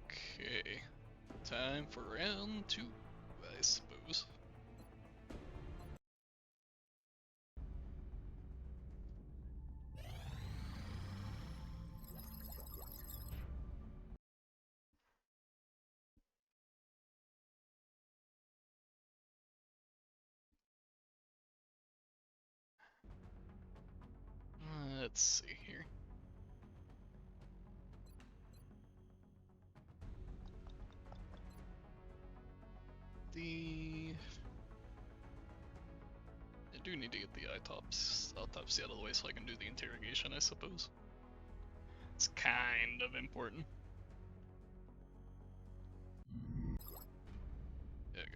Okay. Time for round 2, I suppose. Let's see here. I do need to get the autopsy out of the way so I can do the interrogation, I suppose. It's kind of important. Okay.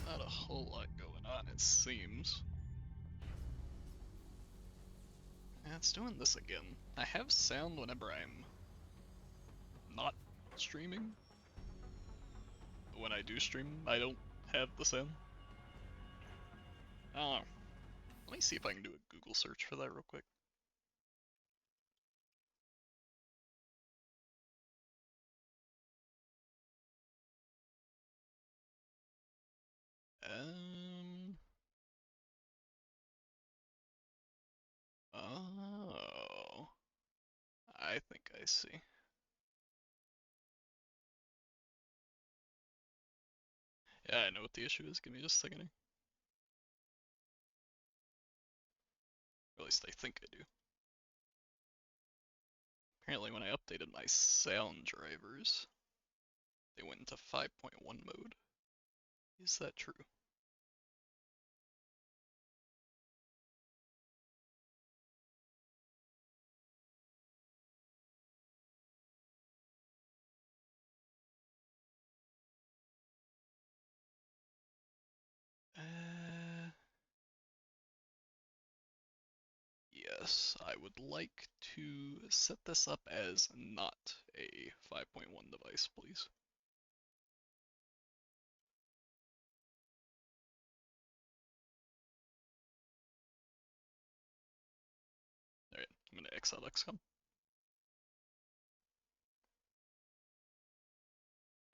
Not a whole lot going on, it seems. Yeah, it's doing this again. I have sound whenever I'm not streaming. But when I do stream, I don't have the sound. I don't know. Let me see if I can do a Google search for that real quick. Oh, I think I see. Yeah, I know what the issue is. Give me just a second here. Or at least I think I do. Apparently when I updated my sound drivers, they went into 5.1 mode. Is that true? Yes, I would like to set this up as not a 5.1 device, please. Alright, I'm gonna X out XCOM.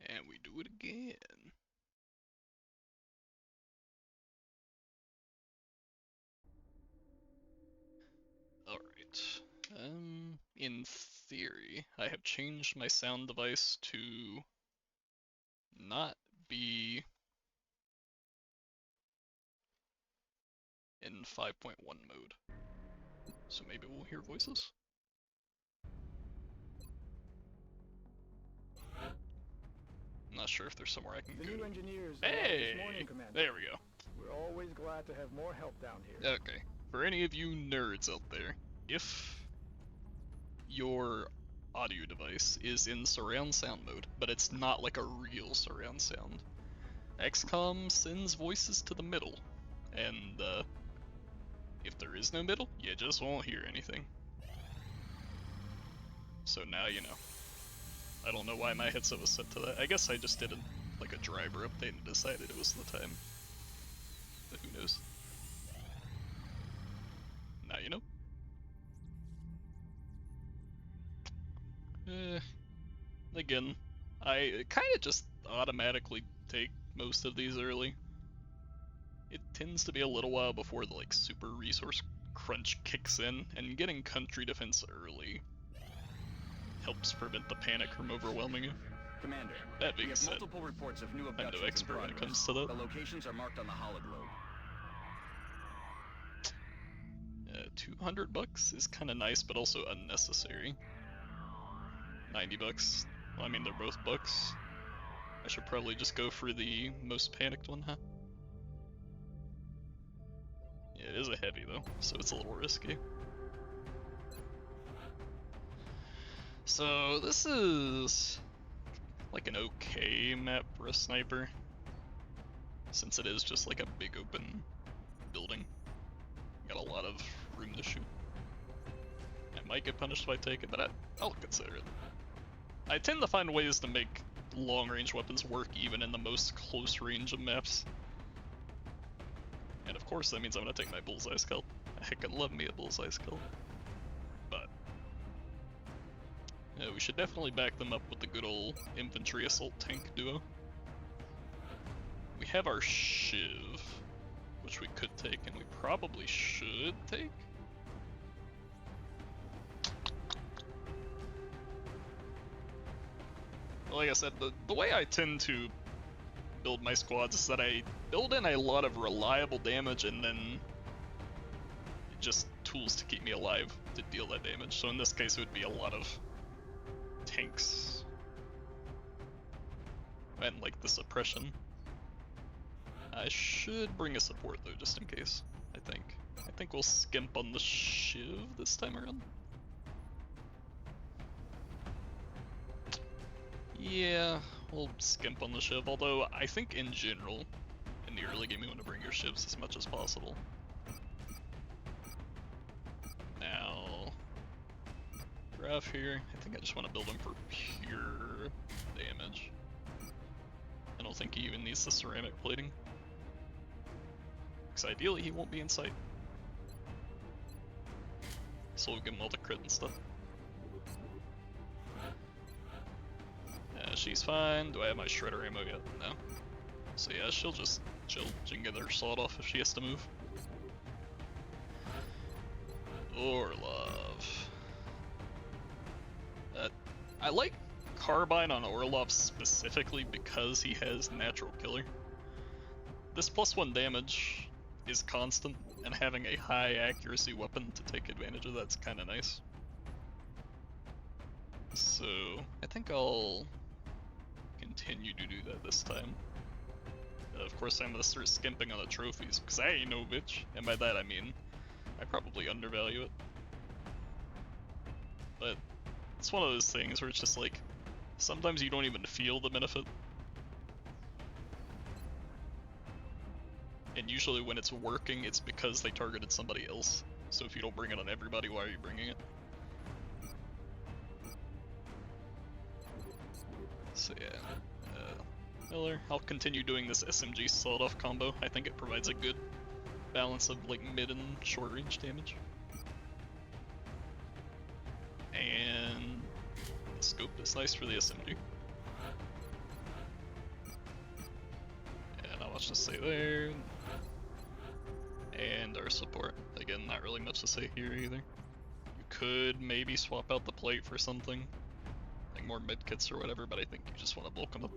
And we do it again. Alright. In theory, I have changed my sound device to not be in 5.1 mode. So maybe we'll hear voices? I'm not sure if there's somewhere I can go. New engineers Hey! this morning, Commander. There we go. We're always glad to have more help down here. Okay. For any of you nerds out there, if your audio device is in surround sound mode, but it's not like a real surround sound, XCOM sends voices to the middle, and if there is no middle, you just won't hear anything. So now you know. I don't know why my headset was set to that. I guess I just did like a driver update and decided it was the time. But who knows? Now you know. Again, I kind of just automatically take most of these early. It tends to be a little while before the like super resource crunch kicks in, and getting country defense early helps prevent the panic from overwhelming you. Commander, That being we have said, multiple reports of new I'm abductions no expert in when it progress. comes to that. The locations are marked on the hologlobe. 200 bucks is kind of nice, but also unnecessary. 90 bucks. Well, I mean, they're both bucks. I should probably just go for the most panicked one, huh? Yeah, it is a heavy though, so it's a little risky. So this is like an okay map for a sniper, since it is just like a big open building. Got a lot of room to shoot. I might get punished if I take it, but I'll consider it. I tend to find ways to make long-range weapons work even in the most close range of maps. And of course that means I'm gonna take my bullseye skull. I heckin' love me a bullseye skull. But yeah, we should definitely back them up with the good old infantry assault tank duo. We have our Shiv, which we could take, and we probably should take. Like I said, the way I tend to build my squads is that I build in a lot of reliable damage and then just tools to keep me alive to deal that damage. So in this case it would be a lot of tanks and like the suppression. I should bring a support though, just in case, I think. I think we'll skimp on the Shiv this time around. Yeah, we'll skimp on the Shiv, although I think in general, in the early game you want to bring your Shivs as much as possible. Now, Graph here, I think I just want to build him for pure damage. I don't think he even needs the ceramic plating. Because ideally he won't be in sight. So we'll give him all the crit and stuff. She's fine. Do I have my shredder ammo yet? No. So yeah, she'll just chill. She can get her sawed off if she has to move. Orlov. I like Carbine on Orlov specifically because he has natural killer. This +1 damage is constant, and having a high accuracy weapon to take advantage of that's kind of nice. So I think I'll continue to do that this time. Of course I'm gonna start skimping on the trophies, because I ain't no bitch, and by that I mean I probably undervalue it. But it's one of those things where it's just like, sometimes you don't even feel the benefit. And usually when it's working, it's because they targeted somebody else. So if you don't bring it on everybody, why are you bringing it? So yeah. Miller, I'll continue doing this SMG sawed-off combo. I think it provides a good balance of like mid and short range damage. And the scope is nice for the SMG. And not much to say there. And our support. Again, not really much to say here either. You could maybe swap out the plate for something, like more medkits or whatever, but I think you just want to bulk them up.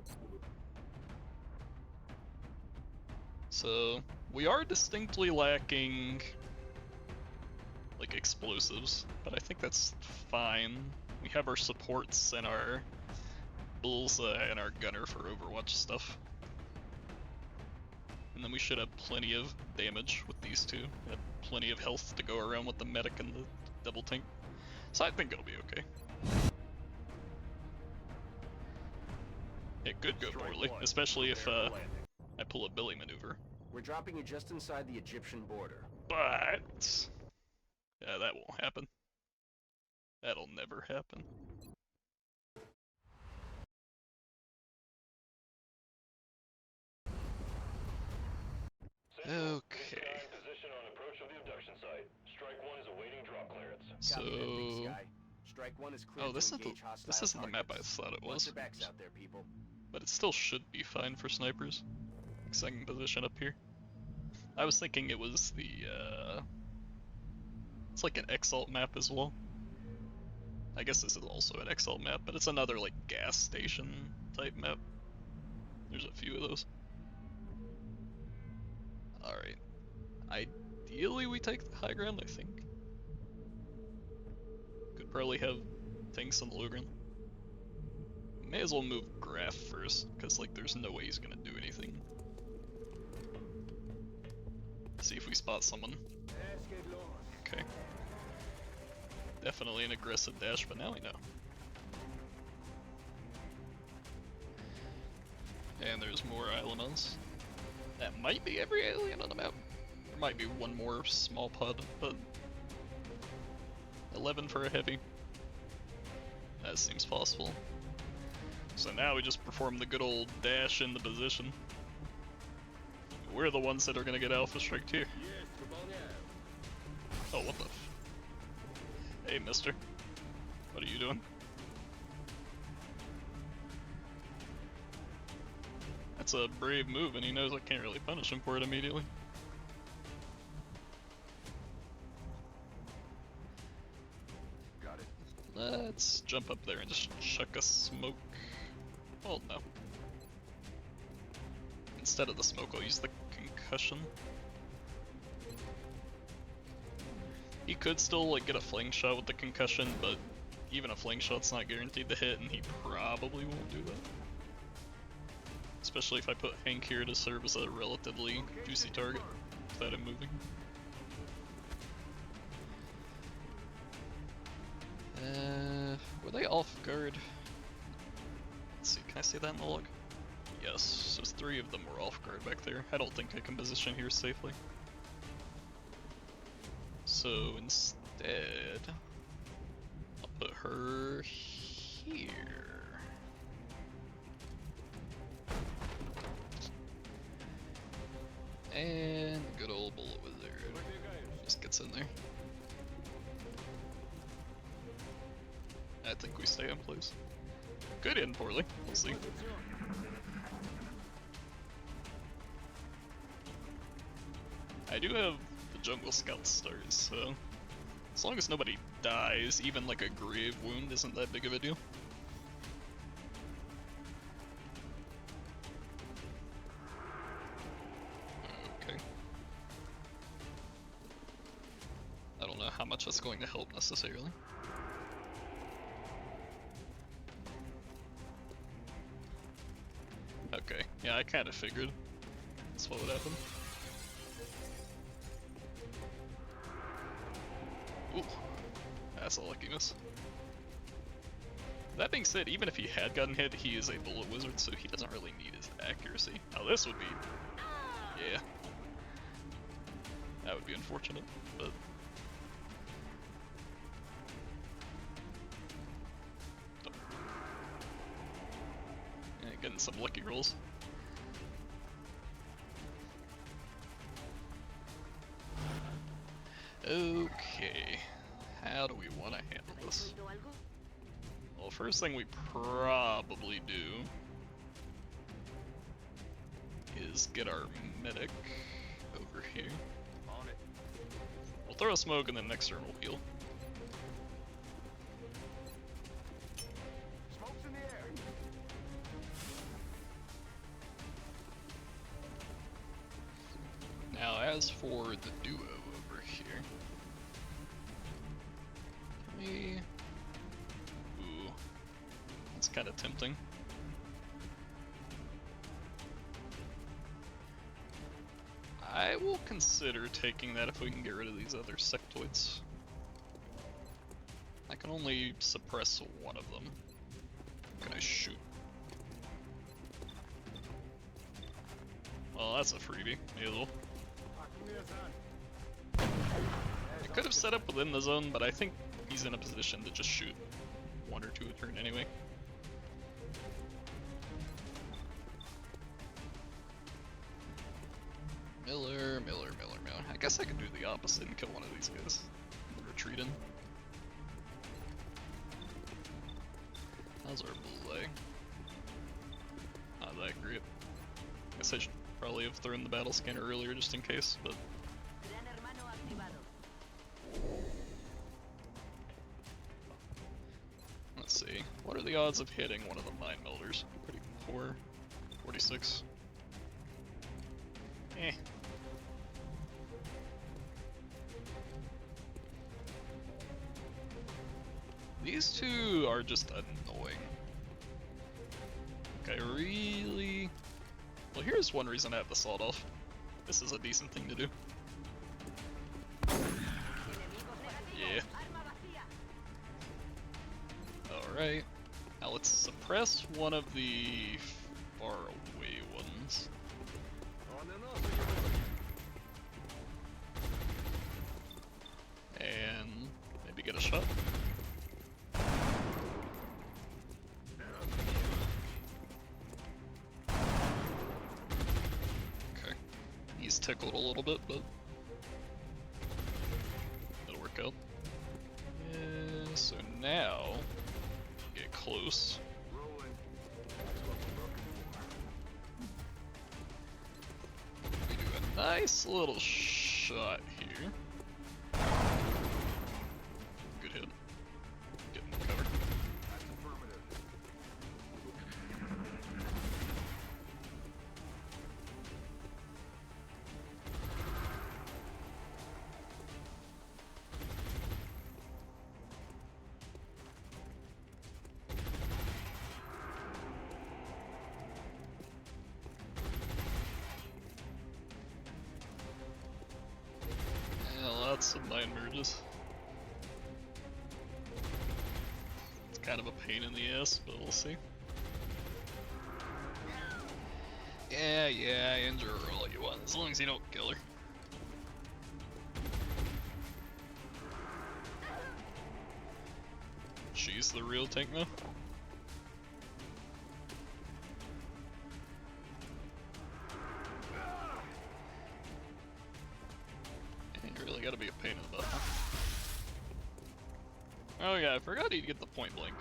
So, we are distinctly lacking like explosives, but I think that's fine. We have our supports and our bullseye and our gunner for Overwatch stuff. And then we should have plenty of damage with these two, and plenty of health to go around with the medic and the double tank. So I think it'll be okay. It could go poorly, especially if I pull a Billy maneuver. We're dropping you just inside the Egyptian border. But yeah, that won't happen. That'll never happen. Okay. So, oh, this isn't the map I thought it was. But it still should be fine for snipers. Second position up here. I was thinking it was the it's like an Exalt map as well. I guess this is also an Exalt map, but it's another like gas station type map. There's a few of those. Alright. Ideally we take the high ground, I think. Could probably have tanks on the low ground. May as well move Graph first, because like there's no way he's gonna do anything. See if we spot someone. Okay. Definitely an aggressive dash, but now we know. And there's more islands. That might be every alien on the map. There might be one more small pod, but 11 for a heavy. That seems possible. So now we just perform the good old dash into position. We're the ones that are gonna get alpha striked here. Oh, what the f... Hey, mister. What are you doing? That's a brave move, and he knows I can't really punish him for it immediately. Got it. Let's jump up there and just chuck a smoke. Well, no. Instead of the smoke, I'll use the concussion. He could still like get a fling shot with the concussion, but even a fling shot's not guaranteed to hit, and he probably won't do that. Especially if I put Hank here to serve as a relatively juicy target without him moving. Were they off guard? Let's see, can I see that in the log? Yes, so 3 of them were off guard back there. I don't think I can position here safely. So instead, I'll put her here. And good old bullet wizard just gets in there. I think we stay in place. Could end poorly, we'll see. I do have the jungle scout stars, so as long as nobody dies, even like a grave wound isn't that big of a deal. Okay. I don't know how much that's going to help necessarily. Okay, yeah, I kind of figured that's what would happen. Ooh, that's a lucky miss. That being said, even if he had gotten hit, he is a bullet wizard, so he doesn't really need his accuracy. Now this would be... yeah. That would be unfortunate, but... yeah, getting some lucky rolls. Okay, how do we want to handle this? Well, first thing we probably do is get our medic over here. We'll throw a smoke and then next turn we'll heal. Smoke's in the air. Now, as for the duo over here, can we... ooh, that's kind of tempting. I will consider taking that if we can get rid of these other sectoids. I can only suppress one of them. Can I shoot? Well, that's a freebie. Hazel. I could have set up within the zone, but I think he's in a position to just shoot 1 or 2 a turn anyway. Miller. I guess I could do the opposite and kill one of these guys. Retreat in. How's our belay? Not that great. Guess I should probably have thrown the battle scanner earlier just in case, but... let's see. What are the odds of hitting one of the mind melders? Pretty poor. 46. Eh. These two are just annoying. Okay, really... well, here's one reason I have the sawed off. This is a decent thing to do. Yeah. Alright. Now let's suppress one of the far away ones. And maybe get a shot. tickled a little bit, but it'll work out. Yeah, so now, get close. Rolling. That's what we're looking for. We do a nice little shot here. Good hit. Getting covered. That's affirmative. Yeah, lots of mine merges. It's kind of a pain in the ass, but we'll see. Yeah, injure her all you want, as long as you don't kill her. She's the real tank now. You really gotta be a pain in the butt. Oh yeah, I forgot he'd get the point blank.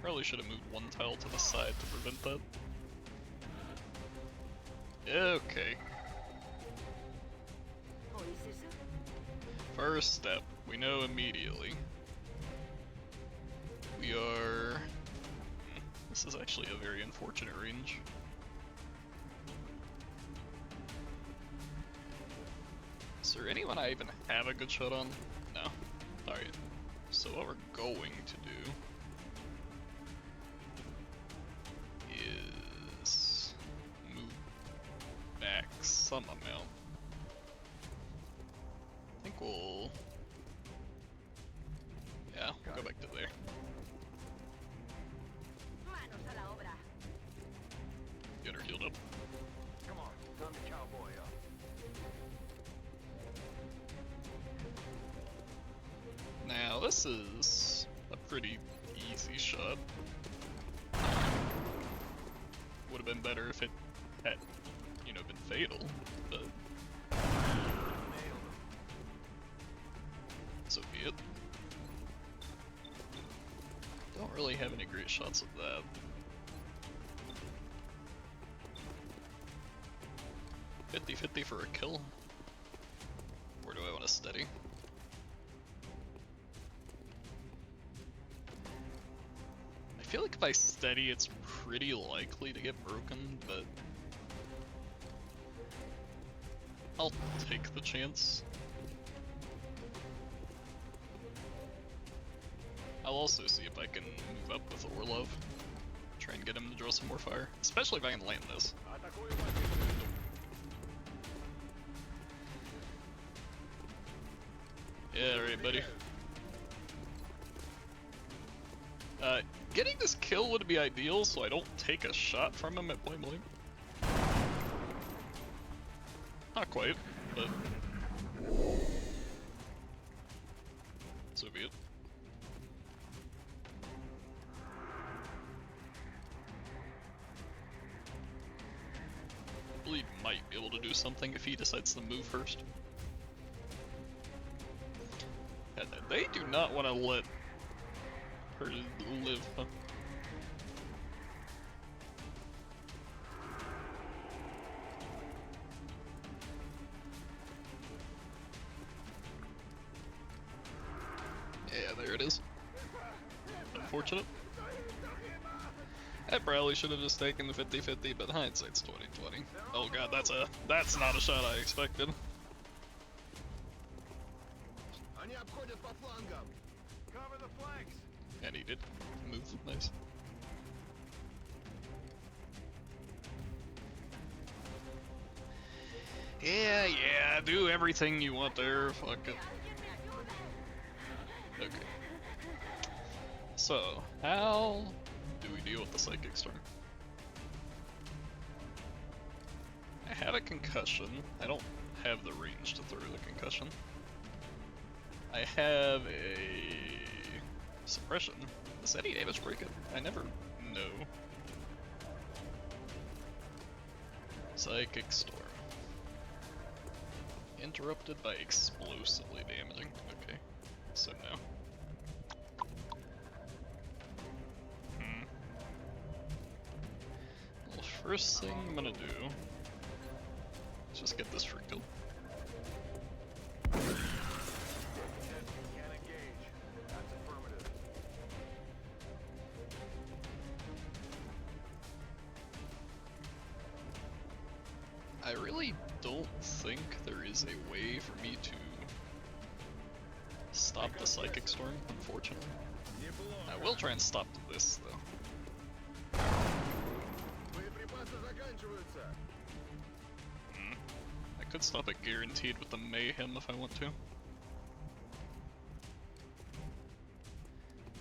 Probably should have moved one tile to the side to prevent that. Okay. First step, we know immediately. We are... This is actually a very unfortunate range. Is there anyone I even have a good shot on? No. Alright. So what we're going to do is move back some amount. I think we'll... Yeah, we'll go back to there. Get her healed up. Come on, time to cowboy up. Now this is a pretty easy shot. Would have been better if it had, you know, been fatal, but Nailed him. so be it. Don't really have any great shots of that. $50-50 for a kill. Or do I want to steady? I feel like if I steady, it's pretty likely to get broken, but I'll take the chance. I'll also see if I can move up with Orlov. Try and get him to draw some more fire, especially if I can land this. Атакуем позицию. Yeah, right, buddy. Getting this kill would be ideal, so I don't take a shot from him at point blank. Not quite, but so be it. Bleed might be able to do something if he decides to move first. And they do not want to let her live, huh? Yeah, there it is. Unfortunate. I probably should have just taken the 50-50, but hindsight's 20/20. Oh god, that's not a shot I expected. Они обходят по флангам. Cover the flanks. And he did move nice. Yeah, do everything you want there, fuck it. Okay. So, how do we deal with the Psychic Storm? I have a concussion. I don't have the range to throw the concussion. I have a suppression. Does any damage break it? I never know. Psychic Storm. Interrupted by explosively damaging. Okay, so no. Well, first thing I'm gonna do is just get this for kill. Can't engage. That's affirmative. I really don't think there is a way for me to stop the Psychic Storm, unfortunately. I will try and stop this, though. Боеприпасы заканчиваются. I could stop it guaranteed with the Mayhem if I want to.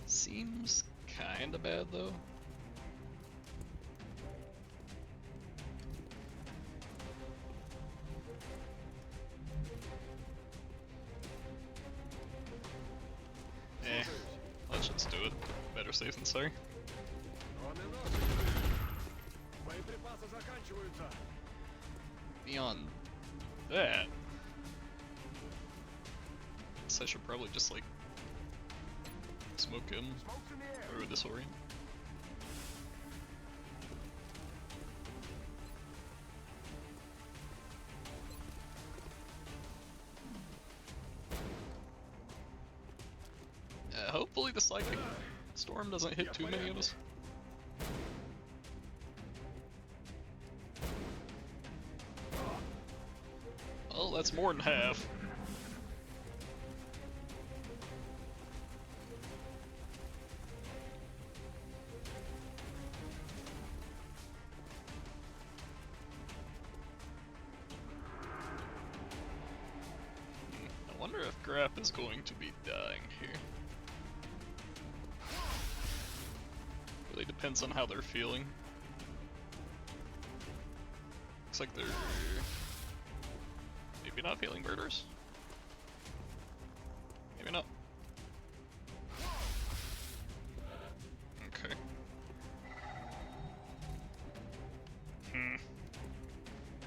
Seems kinda bad, though. Let's just do it. Better safe than sorry. Боеприпасы заканчиваются. Beyond that, guess I should probably just like smoke him Smokes in the air. or disorient. Hopefully the Psychic Storm doesn't hit too many of us. Oh, that's more than half. I wonder if Grap is going to be dying here. Really depends on how they're feeling. Looks like they're maybe not feeling murderous. Maybe not. Okay.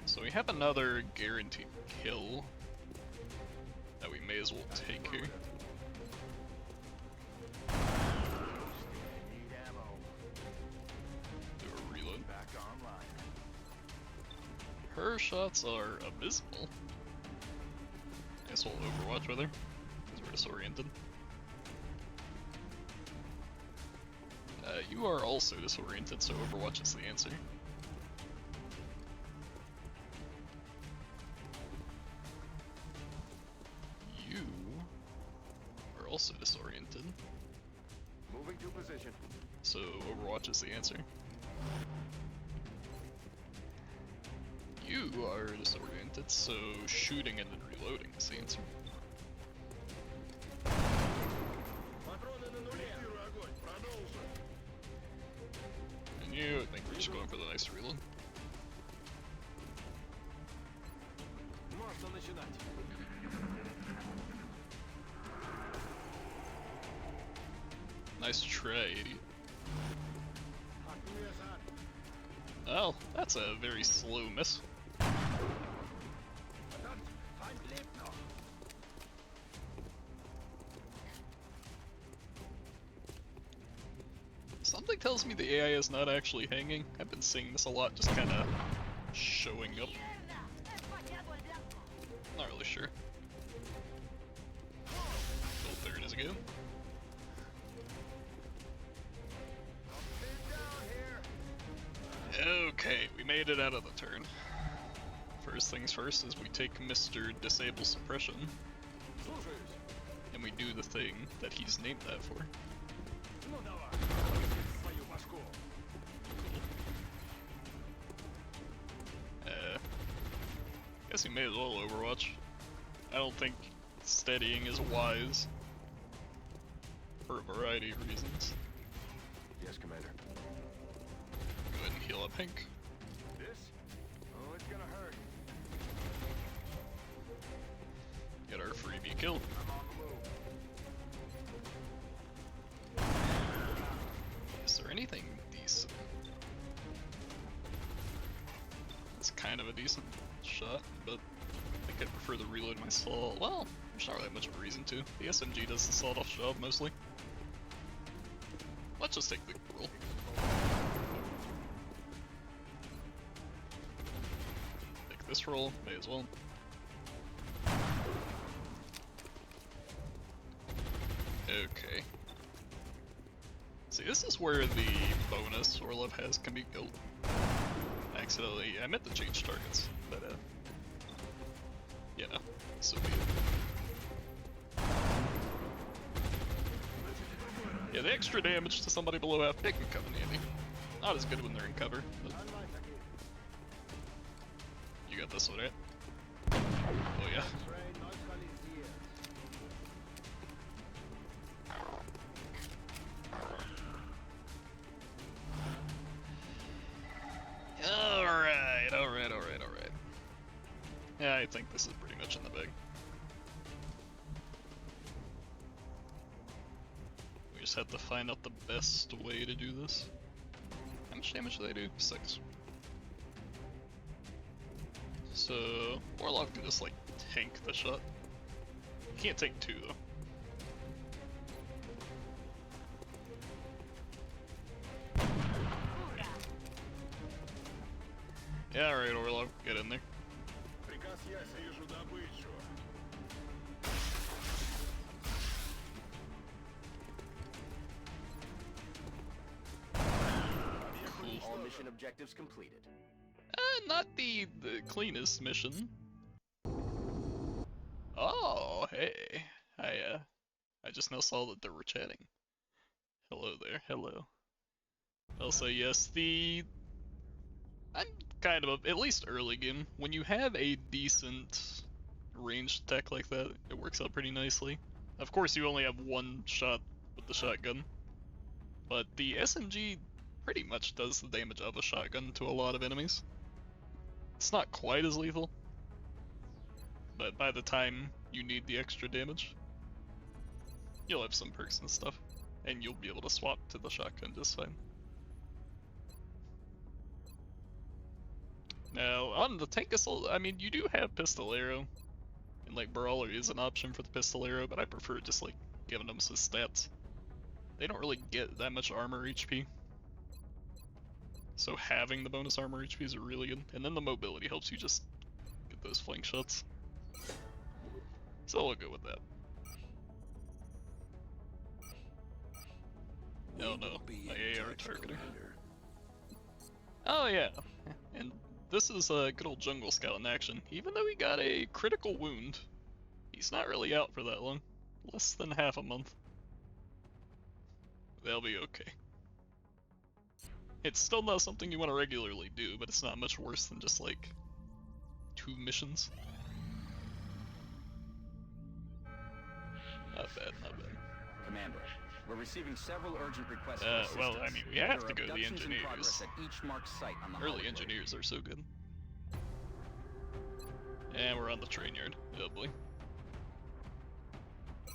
So we have another guaranteed kill that we may as well take here. Need ammo. Do a reload. Back online. Her shots are abysmal. Guess we'll Overwatch with her, because we're disoriented. You are also disoriented, so Overwatch is the answer. You are also disoriented, Moving to position. so Overwatch is the answer. You are disoriented, so shooting and then reloading is the answer. Патроны на нуле. Огонь. Продолжим. And you, I think we're just going for the nice reload. Можно начинать. Nice try, idiot. Отмезать. Well, that's a very slow miss. Verdammt. Feind lebt noch. Something tells me the AI is not actually hanging. I've been seeing this a lot, just kinda showing up. Not really sure. Oh, there it is again. Pin down here. Okay, we made it out of the turn. First things first is we take Mr. Disable Suppression, Слушаюсь. and we do the thing that he's named that for. Ну давай. Свою башку. Guess we may as well Overwatch. I don't think steadying is wise. For a variety of reasons. Yes, Commander. Go ahead and heal up Hank. This? Oh, it's gonna hurt. Get our freebie kill. I'm on the move. Is there anything decent? It's kind of a decent shot, but I think I'd prefer to reload my assault. Well, there's not really much of a reason to. The SMG does the sawed-off job mostly. Let's just take the roll. Take this roll, may as well. Okay. See, this is where the bonus Orlov has can be built. Accidentally, I meant to change targets, but yeah, so be it. Yeah, the extra damage to somebody below half pick can come in handy. Not as good when they're in cover, but you got this one, right? Oh yeah. Alright. Yeah, I think this is pretty much in the bag. We just have to find out the best way to do this. How much damage do they do? 6. So, Warlock can just like tank the shot. You can't take 2 though. Yeah, alright, Orlov, get in there. Cool. All mission objectives completed. Not the cleanest mission. Oh, hey. I just now saw that they were chatting. Hello there, hello. Also, yes, I'm kind of at least early game, when you have a decent ranged tech like that, it works out pretty nicely. Of course, you only have one shot with the shotgun, but the SMG pretty much does the damage of a shotgun to a lot of enemies. It's not quite as lethal, but by the time you need the extra damage, you'll have some perks and stuff, and you'll be able to swap to the shotgun just fine. Now, on the tank assault, I mean, you do have Pistolero, and like Brawler is an option for the Pistolero, but I prefer just like giving them some stats. They don't really get that much armor HP, so having the bonus armor HP is really good, and then the mobility helps you just get those flank shots. So we'll go with that. Oh no, my AR targeter. Oh yeah, and this is a good old jungle scout in action. Even though he got a critical wound, he's not really out for that long. Less than half a month. They'll be okay. It's still not something you want to regularly do, but it's not much worse than just like 2 missions. Not bad, not bad. Commander, we're receiving several urgent requests for assistance. Well, I mean, we have to go to the Abductions in engineers. progress at each marked site on the Early hologram. engineers are so good. And we're on the train yard. Oh boy.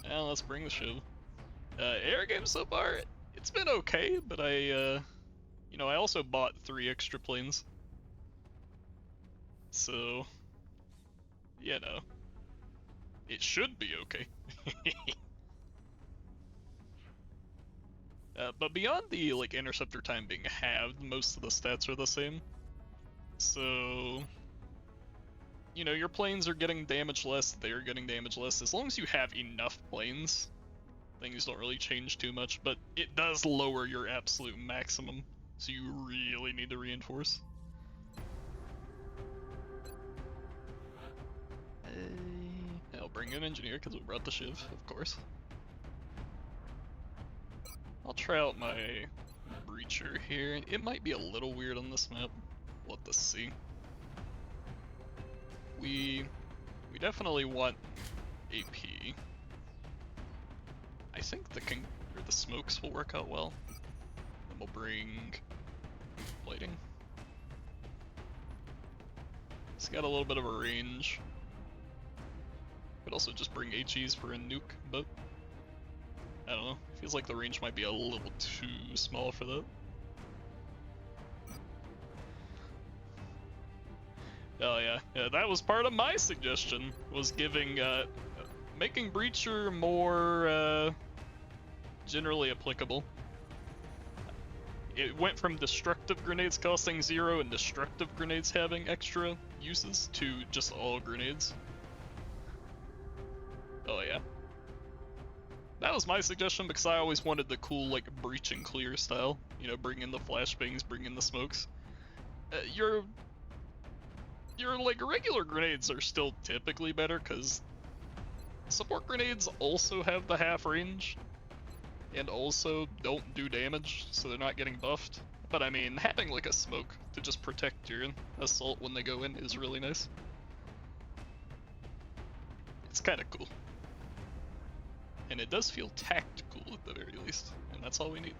Now let's bring the show. Air game so far, it's been okay, but I also bought 3 extra planes. So, you know, it should be okay. But beyond the like interceptor time being halved, most of the stats are the same. So, you know, your planes are getting damaged less, they're getting damaged less. As long as you have enough planes, things don't really change too much, but it does lower your absolute maximum, so you really need to reinforce. I'll bring an engineer because we brought the Shiv, of course. I'll try out my breacher here. It might be a little weird on this map. Let us see. We definitely want AP. I think the smokes will work out well. And we'll bring lighting. It's got a little bit of a range. Could also just bring HEs for a nuke, but I don't know. Feels like the range might be a little too small for that. Oh yeah, yeah, that was part of my suggestion, was giving, making Breacher more, generally applicable. It went from destructive grenades costing 0 and destructive grenades having extra uses to just all grenades. Oh yeah. That was my suggestion because I always wanted the cool, like, breach and clear style. You know, bring in the flashbangs, bring in the smokes. Your like, regular grenades are still typically better because support grenades also have the half range and also don't do damage, so they're not getting buffed. But I mean, having like a smoke to just protect your assault when they go in is really nice. It's kind of cool. And it does feel tactical at the very least, and that's all we need.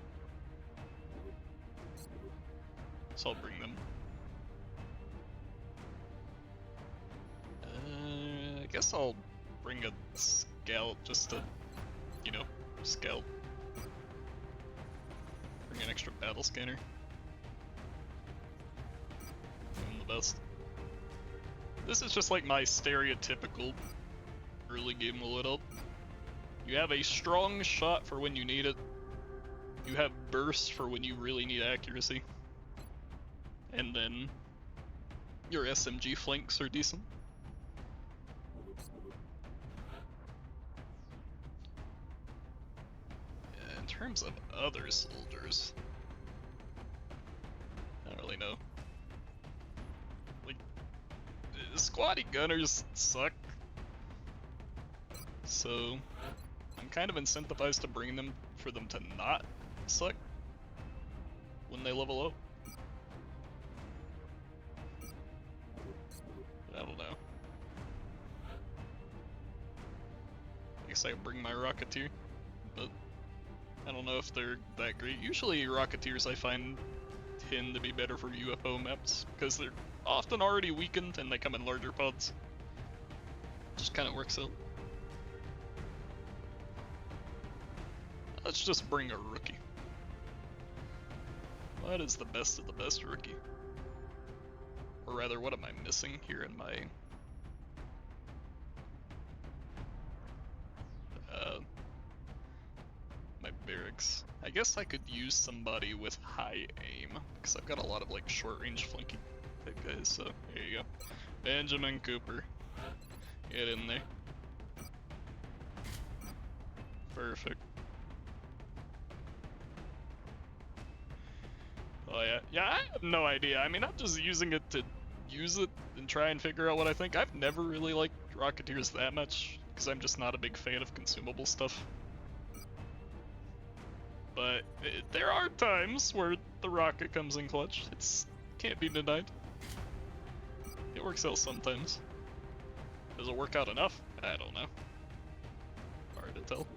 So I'll bring them. I guess I'll bring a scout just to, you know, scout. Bring an extra battle scanner. I'm the best. This is just like my stereotypical early game lit up. You have a strong shot for when you need it. You have burst for when you really need accuracy. And then your SMG flanks are decent. In terms of other soldiers, I don't really know. Like, squatty gunners suck. So I'm kind of incentivized to bring them for them to not suck when they level up. I don't know. I guess I could bring my Rocketeer, but I don't know if they're that great. Usually Rocketeers I find tend to be better for UFO maps, because they're often already weakened and they come in larger pods. Just kind of works out. Let's just bring a rookie. What is the best of the best rookie? Or rather, what am I missing here in my... my barracks? I guess I could use somebody with high aim, because I've got a lot of like short range flanking type guys, so there you go. Benjamin Cooper. Get in there. Perfect. Oh yeah, yeah, I have no idea. I mean, I'm just using it to use it and try and figure out what I think. I've never really liked Rocketeers that much, because I'm just not a big fan of consumable stuff. But there are times where the rocket comes in clutch. It's can't be denied. It works out sometimes. Does it work out enough? I don't know. Hard to tell.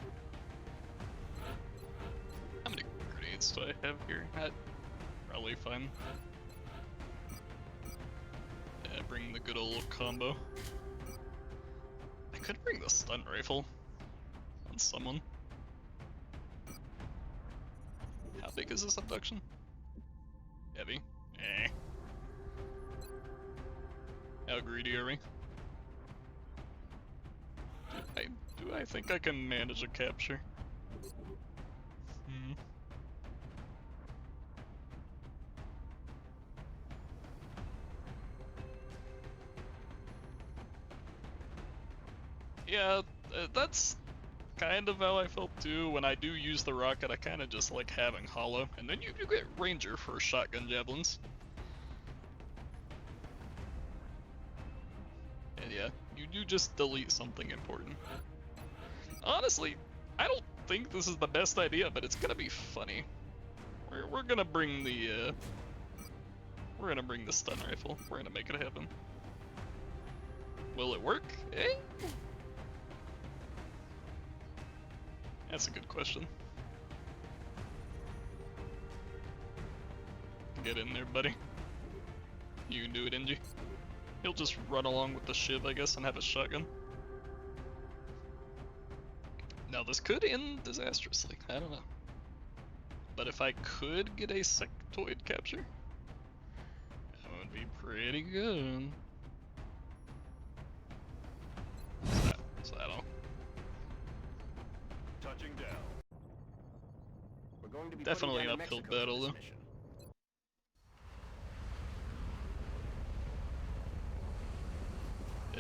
How many grenades do I have here? Probably fine. Yeah, bring the good old combo. I could bring the stun rifle on someone. How big is this abduction? Heavy. Eh. How greedy are we? Do I think I can manage a capture? Yeah, that's kind of how I felt too. When I do use the rocket, I kind of just like having hollow, and then you get ranger for shotgun javelins. And yeah, you do just delete something important. Honestly, I don't think this is the best idea, but it's gonna be funny. We're gonna bring the stun rifle. We're gonna make it happen. Will it work? Eh? That's a good question. Get in there, buddy. You can do it, NG. He'll just run along with the shiv, I guess, and have a shotgun. Now, this could end disastrously. I don't know. But if I could get a sectoid capture, that would be pretty good. So I don't know. Touching down. We're going to be Definitely putting an down uphill Mexico for battle, this though. mission.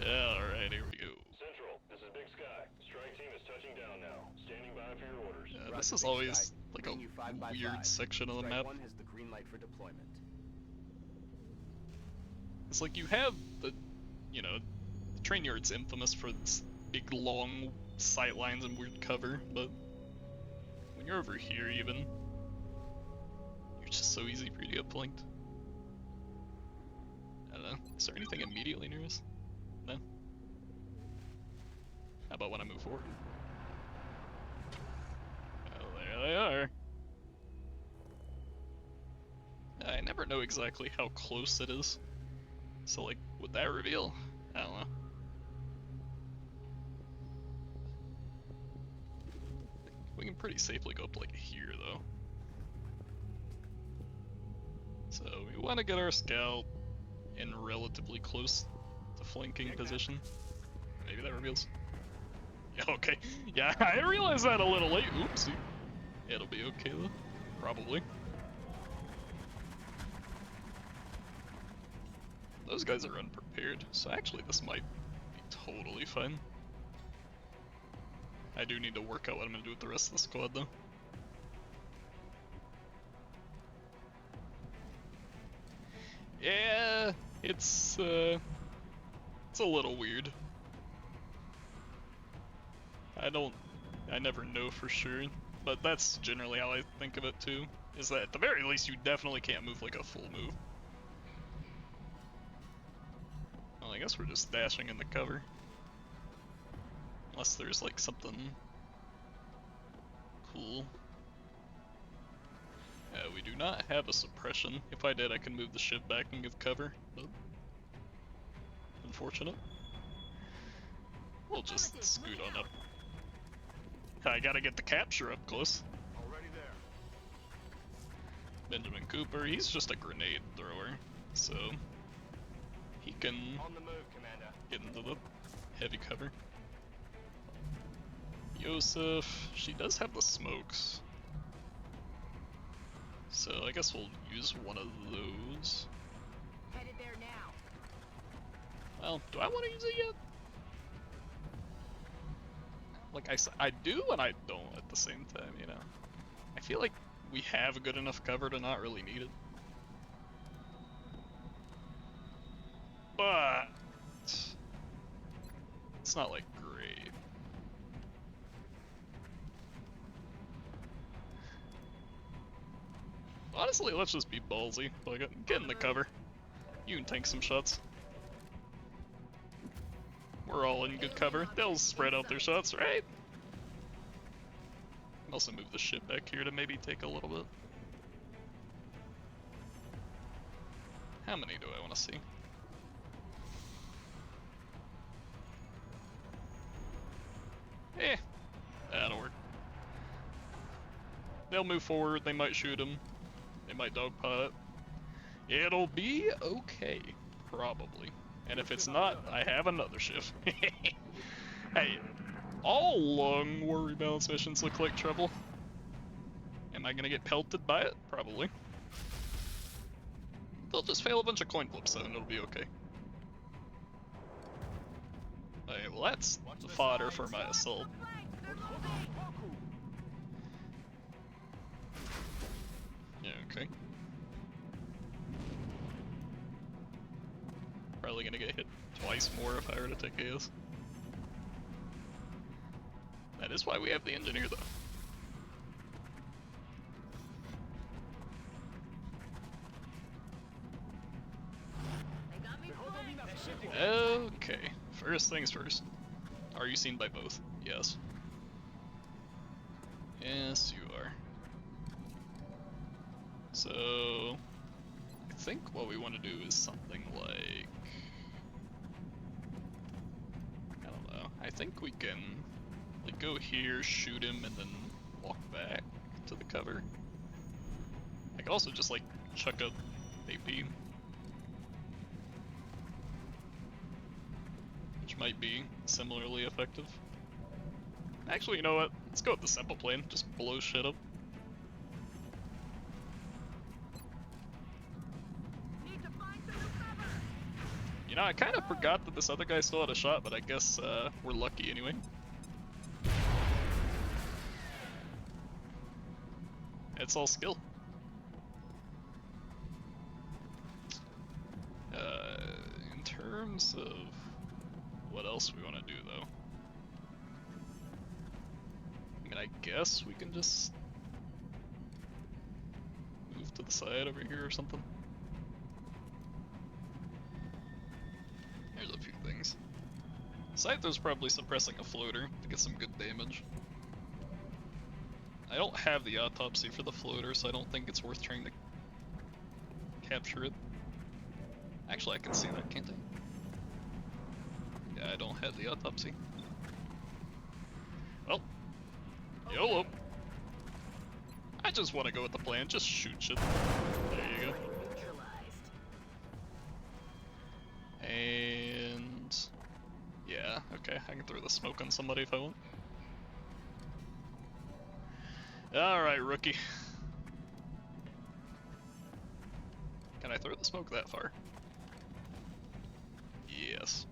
Yeah, alright, here we go. Central, this is Big Sky. Strike team is touching down now. Standing by for your orders. Yeah, Roger, this is Big always Sky. like Bringing you 5 a by weird 5. section of the Strike map. 1 has the green light for deployment. It's like you have the, you know, the train yard's infamous for its big long sight lines and weird cover, but when you're over here even, you're just so easy for you to get flanked. I don't know, is there anything immediately near us? No? How about when I move forward? Oh, there they are. I never know exactly how close it is. So like, would that reveal? I don't know. We can pretty safely go up like here though. So we want to get our scout in relatively close to flanking position. Maybe that reveals. Yeah, okay. Yeah, I realized that a little late. Oopsie. It'll be okay though. Probably. Those guys are unprepared, so actually this might be totally fine. I do need to work out what I'm gonna do with the rest of the squad though. Yeah, it's a little weird. I never know for sure, but that's generally how I think of it too, is that at the very least you definitely can't move like a full move. Well, I guess we're just dashing in the cover. Unless there's like something cool. We do not have a suppression. If I did, I can move the ship back and give cover, but unfortunate. We'll just scoot on up. I gotta get the capture up close. Already there. Benjamin Cooper, he's just a grenade thrower, so he can On the move, Commander. get into the heavy cover. Yosef, she does have the smokes. So I guess we'll use one of those. Headed there now. Well, do I want to use it yet? Like I said, I do and I don't at the same time, you know. I feel like we have good enough cover to not really need it. But it's not like great. Honestly, let's just be ballsy. Like, get in the cover. You can tank some shots. We're all in good cover. They'll spread out their shots, right? Also move the ship back here to maybe take a little bit. How many do I want to see? That'll work. They'll move forward, they might shoot him. They might dogpile it. It'll be okay, probably. And if it's not, I have another shift. Hey, all long War Rebalance missions look like trouble. Am I gonna get pelted by it? Probably. They'll just fail a bunch of coin flips though, and it'll be okay. Okay, well that's the fodder for my assault. Yeah, okay. Probably gonna get hit twice more if I were to take AS. That is why we have the engineer though. They got me flanked. Okay, first things first. Are you seen by both? Yes. Yes, you are. So, I think what we want to do is something like... I don't know. I think we can like go here, shoot him, and then walk back to the cover. I could also just like chuck up AP. Which which might be similarly effective. Actually, you know what? Let's go with the simple plane. Just blow shit up. Need to find some new cover. You know, I kind of forgot that this other guy still had a shot, but I guess we're lucky anyway. It's all skill. In terms of what else we want to do, though, I mean, I guess we can just move to the side over here or something. There's a few things. Scyther's probably suppressing a floater to get some good damage. I don't have the autopsy for the floater, so I don't think it's worth trying to capture it. Actually, I can see that, can't I? Yeah, I don't have the autopsy. Well, YOLO. I just want to go with the plan, just shoot shit. There you go. Neutralized. And yeah, okay, I can throw the smoke on somebody if I want. Alright, rookie. Can I throw the smoke that far? Yes.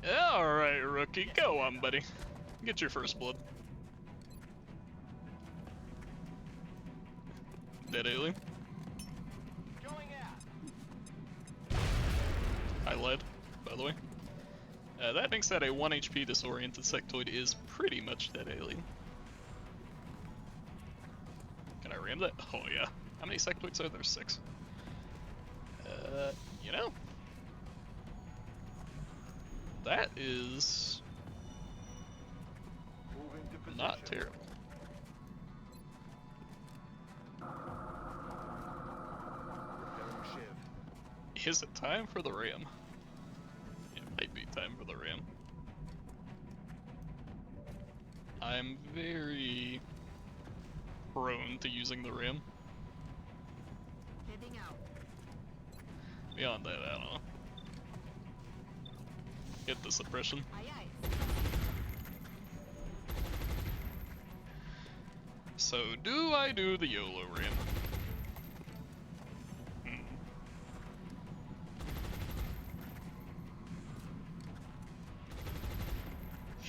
Alright, rookie, go on, buddy. Get your first blood. Dead alien. Going out. I lied, by the way. That being said, a 1 HP disoriented sectoid is pretty much dead alien. Can I ram that? Oh yeah. How many sectoids are there? 6. You know, that is Moving to position. not terrible. Repairing shiv. Is it time for the ram? It might be time for the ram. I'm very prone to using the ram. Heading out. Beyond that, I don't know. Get the suppression. Aye aye. So, do I do the YOLO ram?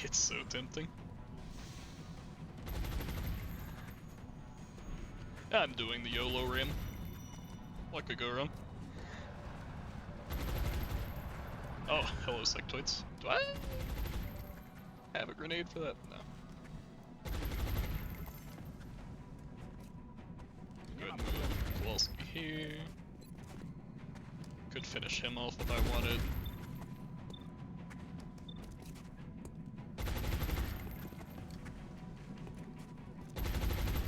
It's so tempting. I'm doing the YOLO ram. What could go wrong? Oh, hello sectoids. Do I have a grenade for that? No. Go ahead and move Kowalski here. Could finish him off if I wanted.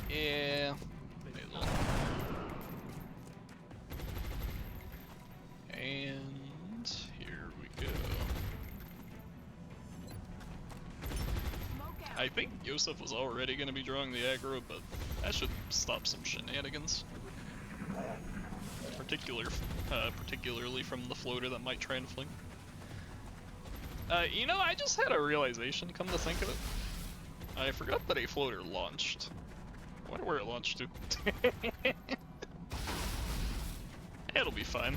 Yeah. May as well. And here we go. Smoke out. I think Yosef was already going to be drawing the aggro, but that should stop some shenanigans. Particularly from the floater that might try and fling. You know, I just had a realization, come to think of it. I forgot that a floater launched. I wonder where it launched to. It'll be fine.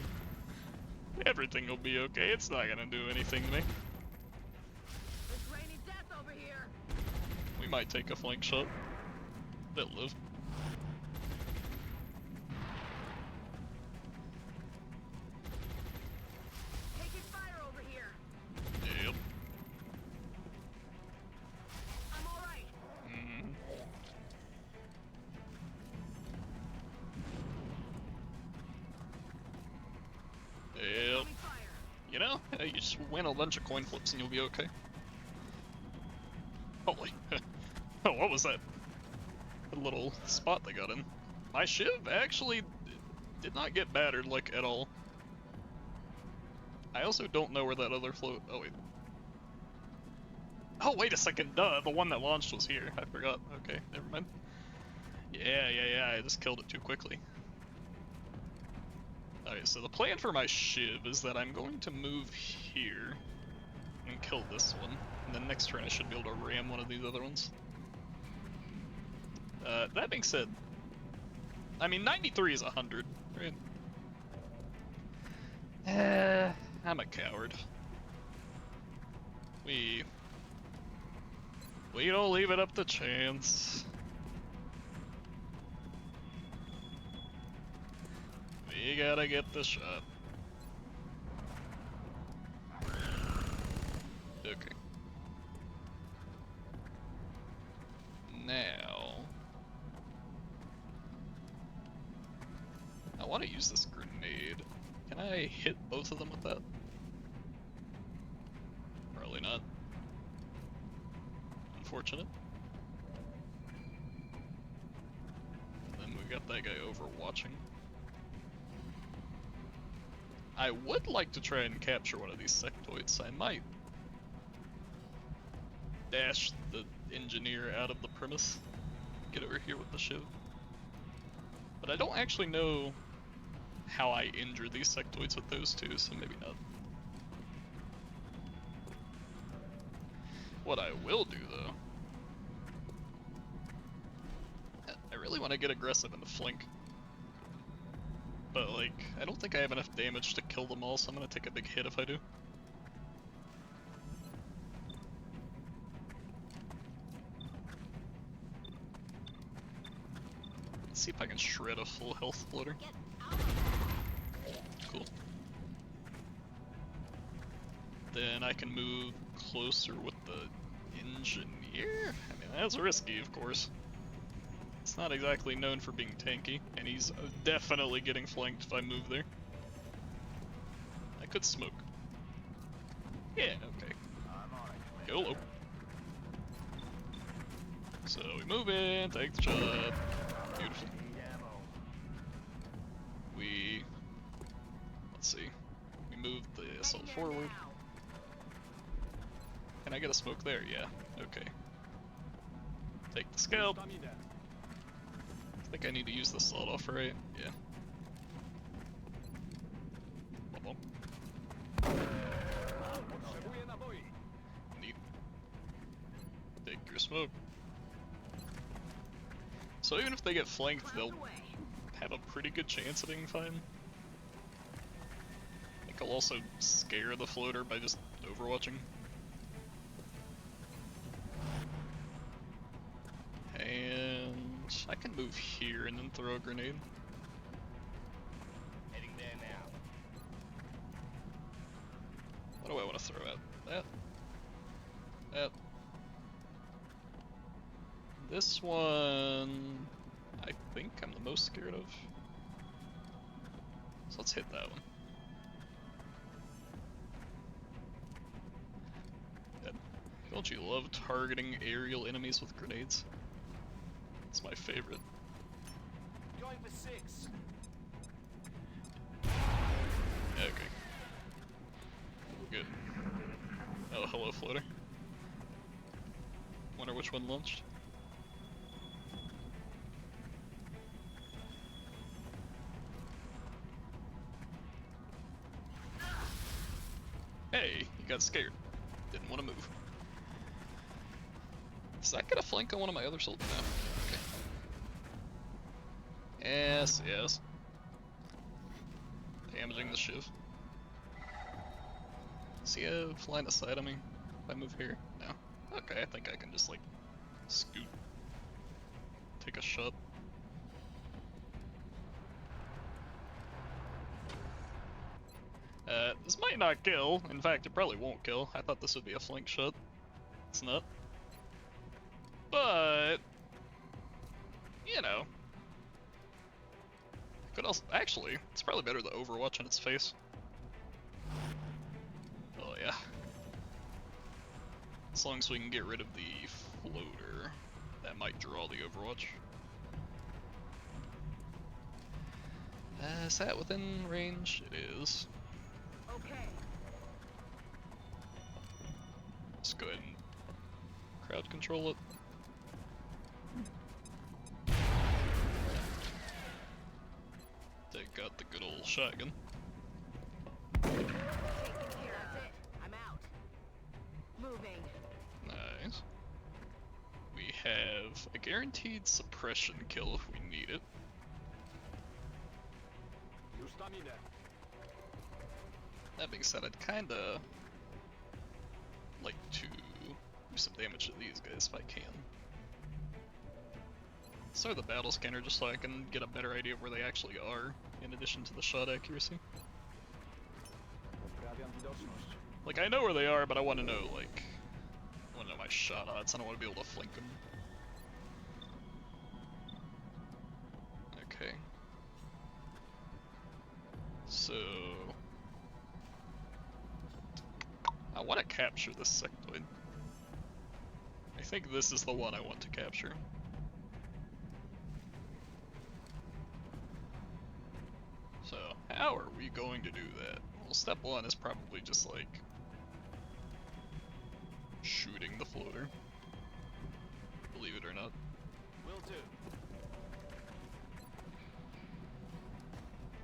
Everything will be okay, it's not gonna do anything to me. It's raining death over here. We might take a flank shot. They'll live. Taking fire over here. Yep. I'm all right. Yep. Enemy fire. You know, you just win a bunch of coin flips and you'll be okay. Holy. Oh, what was that? A little spot they got in. My shiv actually did not get battered, like, at all. I also don't know where that other float... Oh, wait. Oh, wait a second, duh, the one that launched was here. I forgot. Okay, never mind. Yeah, I just killed it too quickly. Alright, so the plan for my shiv is that I'm going to move here and kill this one. And then next turn I should be able to ram one of these other ones. That being said, I mean 93 is 100, right? I'm a coward. We don't leave it up to chance. We gotta get the shot. Okay. Now, I want to use this grenade. Can I hit both of them with that? Probably not. Unfortunate. Then we got that guy overwatching. I would like to try and capture one of these sectoids. I might dash the engineer out of the premise. Get over here with the shiv. But I don't actually know how I injure these sectoids with those two, so maybe not. What I will do though, I really want to get aggressive in the flank. But like, I don't think I have enough damage to kill them all, so I'm gonna take a big hit if I do. Let's see if I can shred a full health floater. Cool. Then I can move closer with the engineer? I mean, that's risky, of course. It's not exactly known for being tanky, and he's definitely getting flanked if I move there. I could smoke. Yeah, okay. YOLO. So we move in, take the shot. Beautiful. Let's see. We move the assault forward. Can I get a smoke there? Yeah. Okay. Take the scalp. I think I need to use the sawed off, right? Yeah. Neat. Take your smoke. So even if they get flanked, they'll have a pretty good chance of being fine. I think I'll also scare the floater by just overwatching. And I can move here and then throw a grenade. Heading there now. What do I want to throw out? That. That. This one, I think I'm the most scared of. So let's hit that one. Good. Don't you love targeting aerial enemies with grenades? It's my favorite. Going for 6. Okay. Good. Oh, hello, floater. Wonder which one launched. Hey, you got scared. Didn't want to move. Does that get a flank on one of my other soldiers? No. Okay. Yes, yes. Damaging the shiv. Does he have line of sight on me if I move here? No. Okay, I think I can just like scoot. Take a shot. This might not kill. In fact, it probably won't kill. I thought this would be a flank shot. It's not. But, you know. Could also, actually, it's probably better to overwatch on its face. Oh yeah. As long as we can get rid of the floater, that might draw the overwatch. Is that within range? It is. Okay. Let's go ahead and crowd control it. Take out the good old shotgun. Taken care of. That's it. I'm out. Moving. Nice. We have a guaranteed suppression kill if we need it. Już tam idę. That being said, I'd kinda like to do some damage to these guys if I can. Start the battle scanner just so I can get a better idea of where they actually are, in addition to the shot accuracy. Poprawiam widoczność. Like, I know where they are, but I want to know, like, I want to know my shot odds. I don't want to be able to flank them. Okay. So... I want to capture this sectoid. I think this is the one I want to capture. So, how are we going to do that? Well, step one is probably just like shooting the floater. Believe it or not. Will do.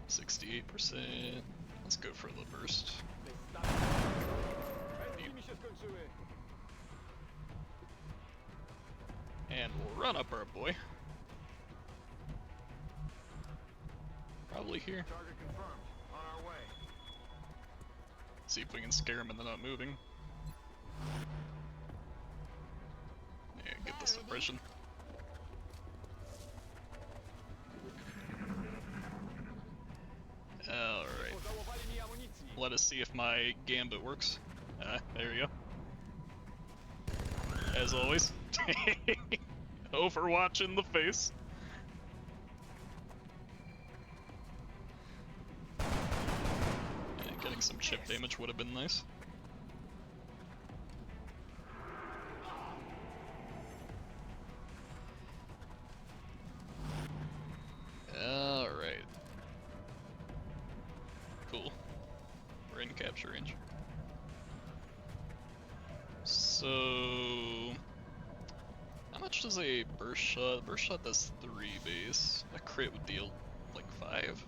68%. Let's go for the burst. Pętli mi się skończyły. And we'll run up our boy. Probably here. Target confirmed. On our way. See if we can scare him and they're not moving. Yeah, get the suppression. Alright. Pożałowali mi amunicji. Let us see if my gambit works. There we go. As always. Overwatch in the face. Yeah, getting some chip damage would have been nice. Alright. Cool. We're in capture range. So... how much does a burst shot? Burst shot does 3 base. A crit would deal like 5.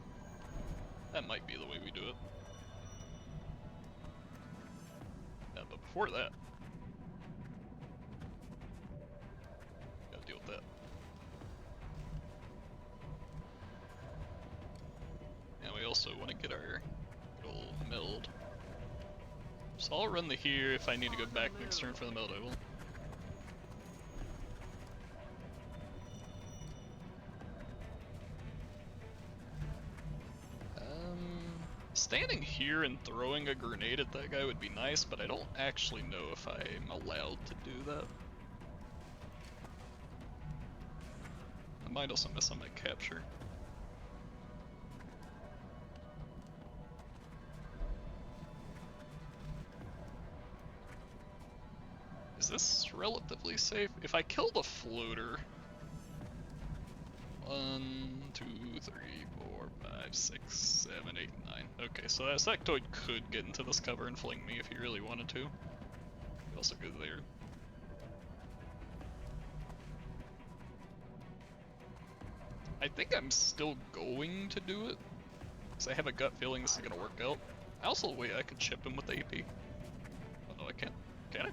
That might be the way we do it. Yeah, but before that, gotta deal with that. And we also want to get our little meld. So I'll run the here. If I need to go back next turn for the meld, I will. Standing here and throwing a grenade at that guy would be nice, but I don't actually know if I'm allowed to do that. I might also miss on my capture. Is this relatively safe? If I kill the floater... 1, 2, 3, 4, 5, 6, 7, 8, 9. Okay, so that sectoid could get into this cover and fling me if he really wanted to. He also go there. I think I'm still going to do it, because I have a gut feeling this is going to work out. I also, wait, I could chip him with the AP. Oh no, I can't. Can I?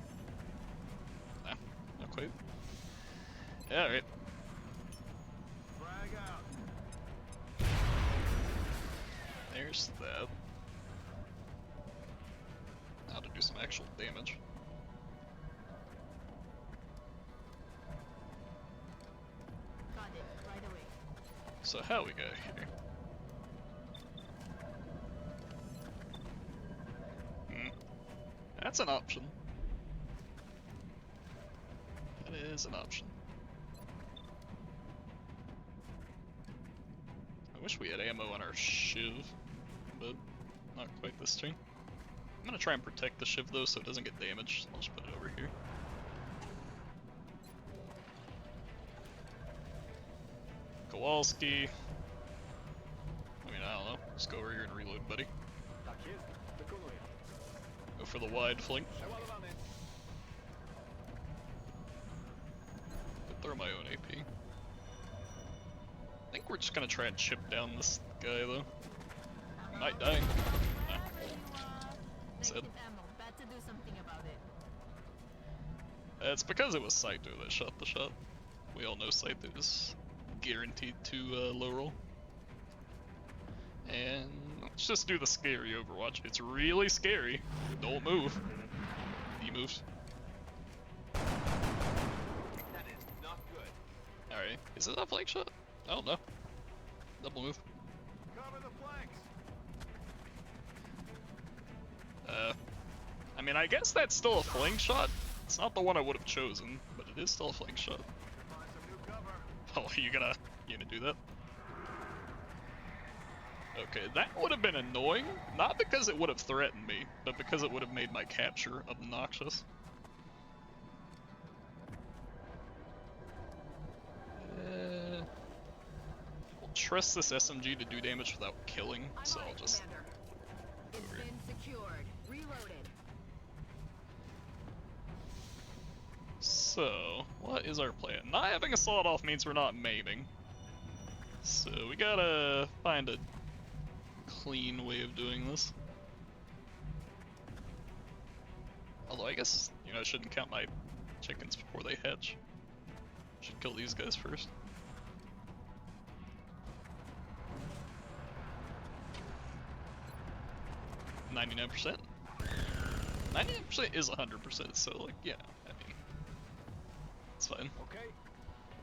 Nah, not quite. Yeah, alright. Frag out. There's that. Now to do some actual damage. Got it. Right away. So how we got here? That's an option. That is an option. I wish we had ammo on our shiv, but not quite this turn. I'm gonna try and protect the shiv though so it doesn't get damaged. I'll just put it over here. Kowalski. I mean, I don't know. Just go over here and reload, buddy. Tak jest. Wykonuję. Go for the wide flank. Przeładowany. Could throw my own AP. I think we're just gonna try and chip down this guy though. Might die. Thanks, Sad. ammo. Bad to do something about it. It's because it was Saito that shot the shot. We all know Saito is guaranteed to low roll. And let's just do the scary Overwatch. It's really scary. Don't move. He moves. That is not good. Alright, is it a flank shot? I don't know. Double move. Cover the flanks. I mean, I guess that's still a flank shot. It's not the one I would have chosen, but it is still a flank shot. Find some new cover. Oh, you gonna do that? Okay, that would have been annoying, not because it would have threatened me, but because it would have made my capture obnoxious. I'll trust this SMG to do damage without killing, so I'm on I'll it, just... Commander. It's been secured. Reloaded. So, what is our plan? Not having a sawed off means we're not maiming. So we gotta find a clean way of doing this. Although I guess, you know, I shouldn't count my chickens before they hatch. Should kill these guys first. %. 99% is 100%, so like, yeah, I mean, it's fine. Okay.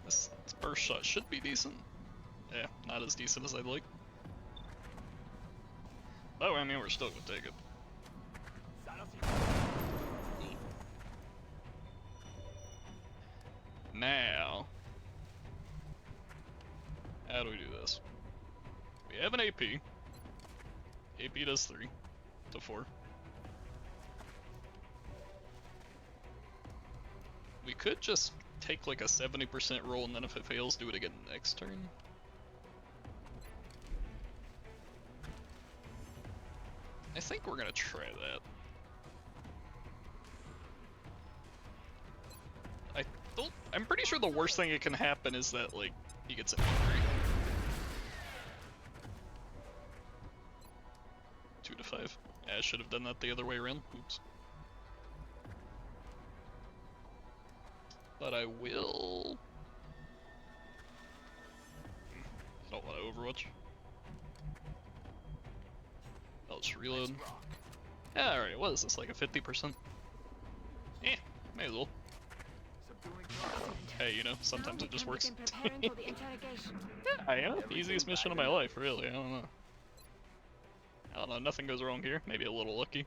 This burst shot should be decent. Yeah, not as decent as I'd like. Oh, I mean, we're still gonna take it. Now, how do we do this? We have an AP. AP does 3 to 4. We could just take like a 70% roll and then if it fails, do it again next turn. I think we're gonna try that. I'm pretty sure the worst thing that can happen is that, like, he gets angry. 2 to 5. Yeah, I should have done that the other way around. Oops. But I will... I don't want to Overwatch. I'll just reload. Yeah, alright, what is this, like a 50%? Eh, may as well. Hey, you know, sometimes it just works. Yeah, I know. Easiest mission of my life, really. I don't know. Nothing goes wrong here. Maybe a little lucky.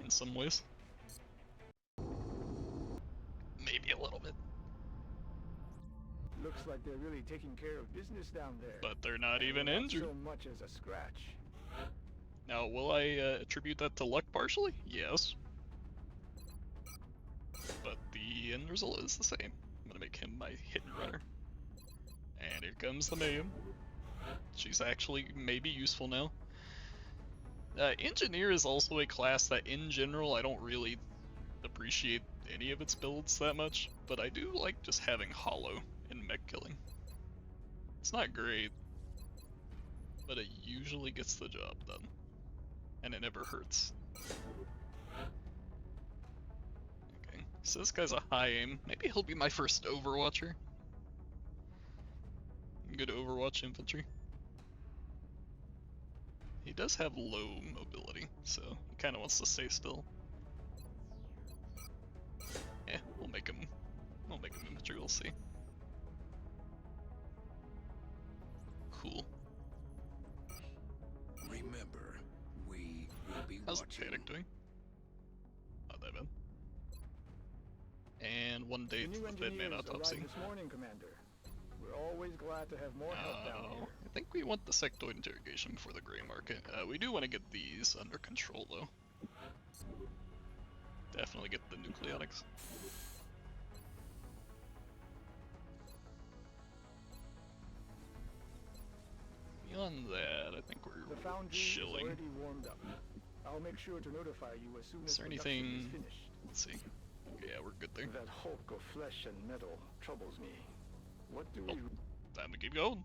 In some ways. Maybe a little bit. Looks like they're really taking care of business down there. But they're not even Not injured. so much as a scratch. Now, will I attribute that to luck partially? Yes. But the end result is the same. I'm gonna make him my hit and runner. And here comes the Mayhem. She's actually maybe useful now. Engineer is also a class that in general I don't really appreciate any of its builds that much, but I do like just having Hollow in mech killing. It's not great, but it usually gets the job done. And it never hurts. Okay, so this guy's a high aim. Maybe he'll be my first Overwatcher. Good Overwatch infantry. He does have low mobility, so he kind of wants to stay still. Yeah, we'll make him infantry, we'll see. Cool. Remember, we will be How's watching. Panic doing? Not that bad. And one day The new to the dead man engineers autopsy. arrived this morning, Commander. We're always glad to have more help down here. I think we want the sectoid interrogation before the gray market. We do want to get these under control though. Definitely get the nucleonics. Beyond that, I think The we're foundry is chilling. already warmed up. I'll make sure to notify you as soon Is as there production anything? is finished. Let's see. Okay, yeah, we're good there. That hulk of flesh and metal troubles me. What do we... Time to keep going.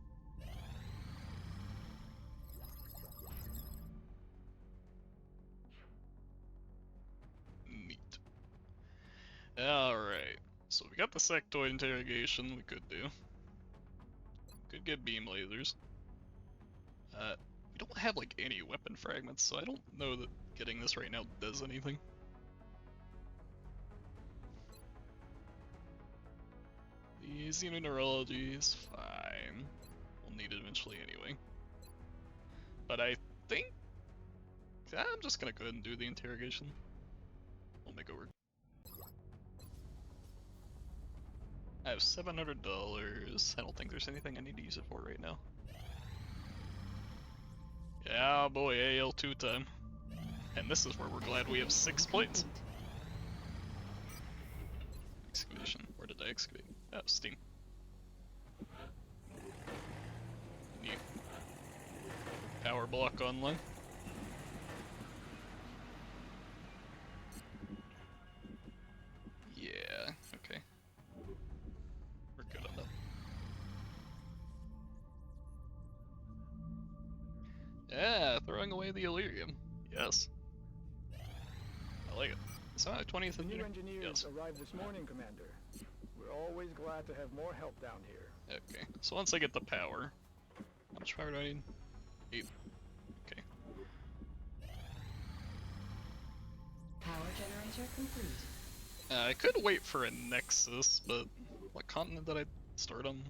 Alright, so we got the sectoid interrogation we could do. Could get beam lasers. We don't have like any weapon fragments, so I don't know that getting this right now does anything. The xenoneurology is fine. We'll need it eventually anyway. But I think I'm just gonna go ahead and do the interrogation. We'll make it work. I have $700. I don't think there's anything I need to use it for right now. Yeah, boy, AL2 time. And this is where we're glad we have 6 plates. Excavation. Where did I excavate? Oh, steam. Neat. Power block online. Yeah, okay. We're good on that. Yeah, throwing away the Illyrium. Yes. I like it. So, 20th New engineer? engineers Yes. arrived this morning, Commander. We're always glad to have more help down here. Okay, so once I get the power, how much power do I need? 8. Okay. Power generator complete. I could wait for a Nexus, but what continent did I start on?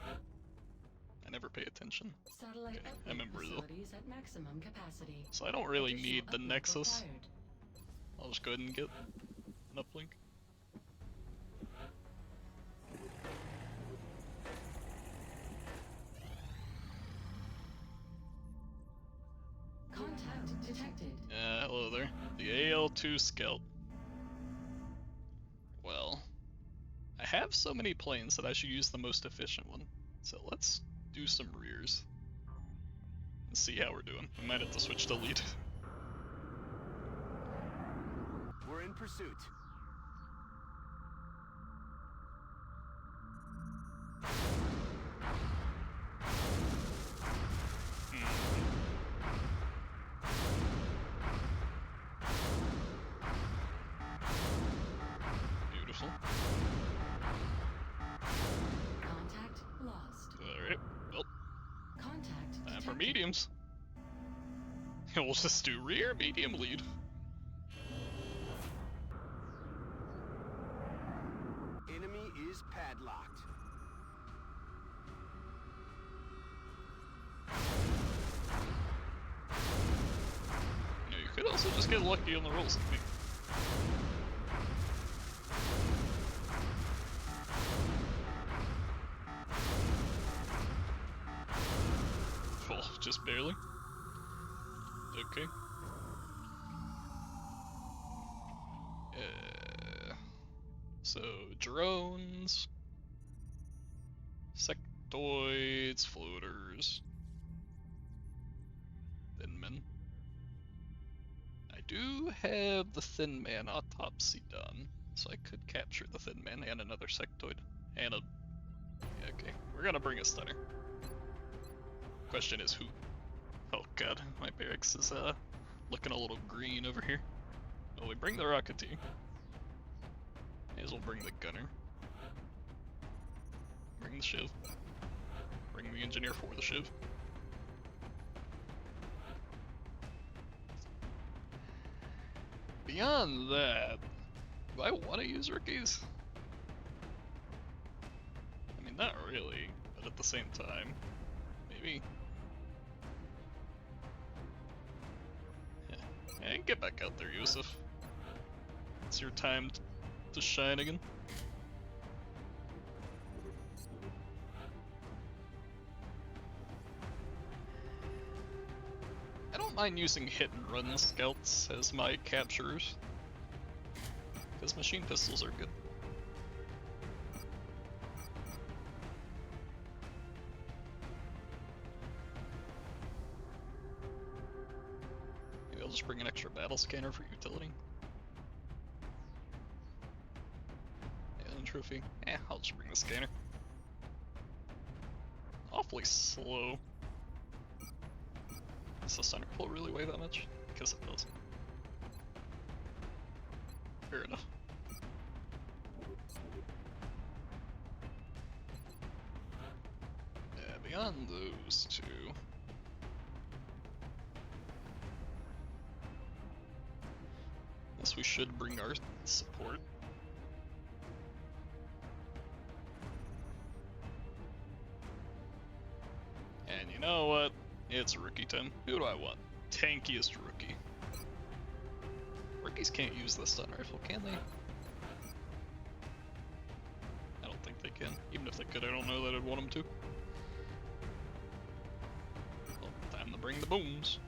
I never pay attention. Satellite Okay, I'm in Brazil. facilities at maximum capacity. So I don't really Additional need the uplink Nexus. required. I'll just go ahead and get an uplink. Contact detected. Hello there. The AL2 Scout. Well, I have so many planes that I should use the most efficient one. So let's do some rears. And see how we're doing. We might have to switch to lead. We're in pursuit. Beautiful. Contact lost. Alright, well, Contact time detected. for mediums. We'll just do rear, medium, lead. Enemy is padlocked. You know, you could also just get lucky on the rolls. Full, just barely. Okay. So, drones, sectoids, floaters, thin men. I do have the thin man autopsy done, so I could capture the thin man and another sectoid. And a... Yeah, okay, we're gonna bring a stunner. Question is who? Oh god, my barracks is looking a little green over here. Well, we bring the rocketeer. May as well bring the gunner. Bring the shiv. Bring the engineer for the shiv. Beyond that, do I want to use rookies? I mean, not really, but at the same time, maybe. Yeah, get back out there, Yusuf. It's your time to shine again. I don't mind using hit and run scouts as my capturers, because machine pistols are good. Maybe I'll just bring an extra battle scanner for utility. Alien trophy. I'll just bring the scanner. Awfully slow. Does the stunner pull really weigh that much? Guess it does. Fair enough. beyond those two. Guess we should bring our support. And you know what? It's rookie time. Who do I want? Tankiest rookie. Rookies can't use the stun rifle, can they? I don't think they can. Even if they could, I don't know that I'd want them to. Well, time to bring the booms.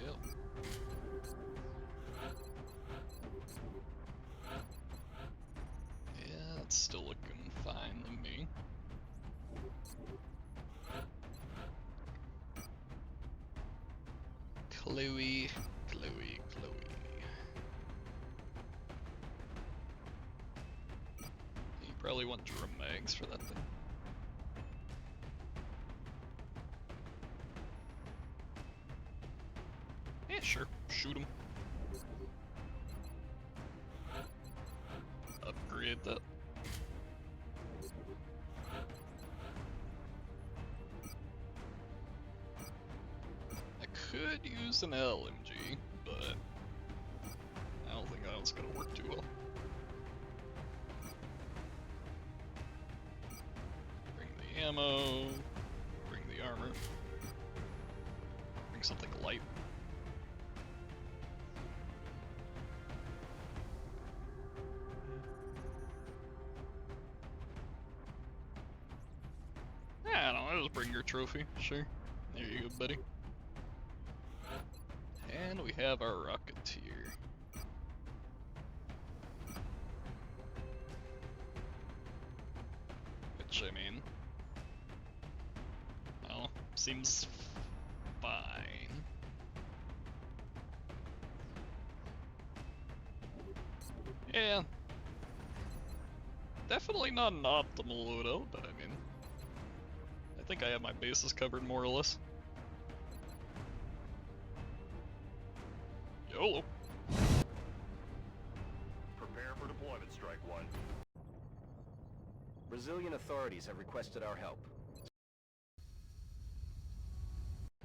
Yep. Yeah, it's still looking fine to me. Chloe. You probably want drum mags for that thing. Yeah, sure. Shoot him. Upgrade that. I could use an LMG, but I don't think that one's gonna work too well. Bring the ammo, bring the armor, bring something light. I don't know, just bring your trophy, sure. There you go, buddy. And we have our Rocketeer. Which, I mean, well, seems fine. Yeah. Definitely not an optimal loadout, but I mean, I think I have my bases covered more or less. YOLO. Prepare for deployment, Strike One. Brazilian authorities have requested our help.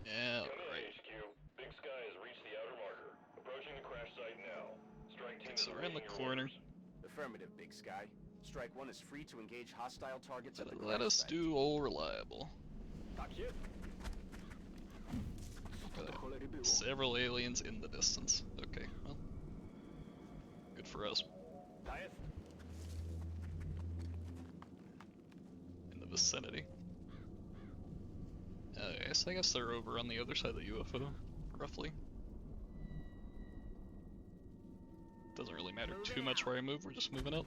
Yeah, Come in, right. HQ. Big Sky has reached the outer marker. Approaching the crash site now. Strike Team So is we're in the awaiting your corner. orders. Affirmative, Big Sky. Strike One is free to engage hostile targets at the Let crash us site. do all reliable. Tak jest. Several aliens in the distance. Okay, well, good for us. Tak jest. In the vicinity. Okay, so I guess they're over on the other side of the UFO, roughly. Doesn't really matter too much where I move, we're just moving up.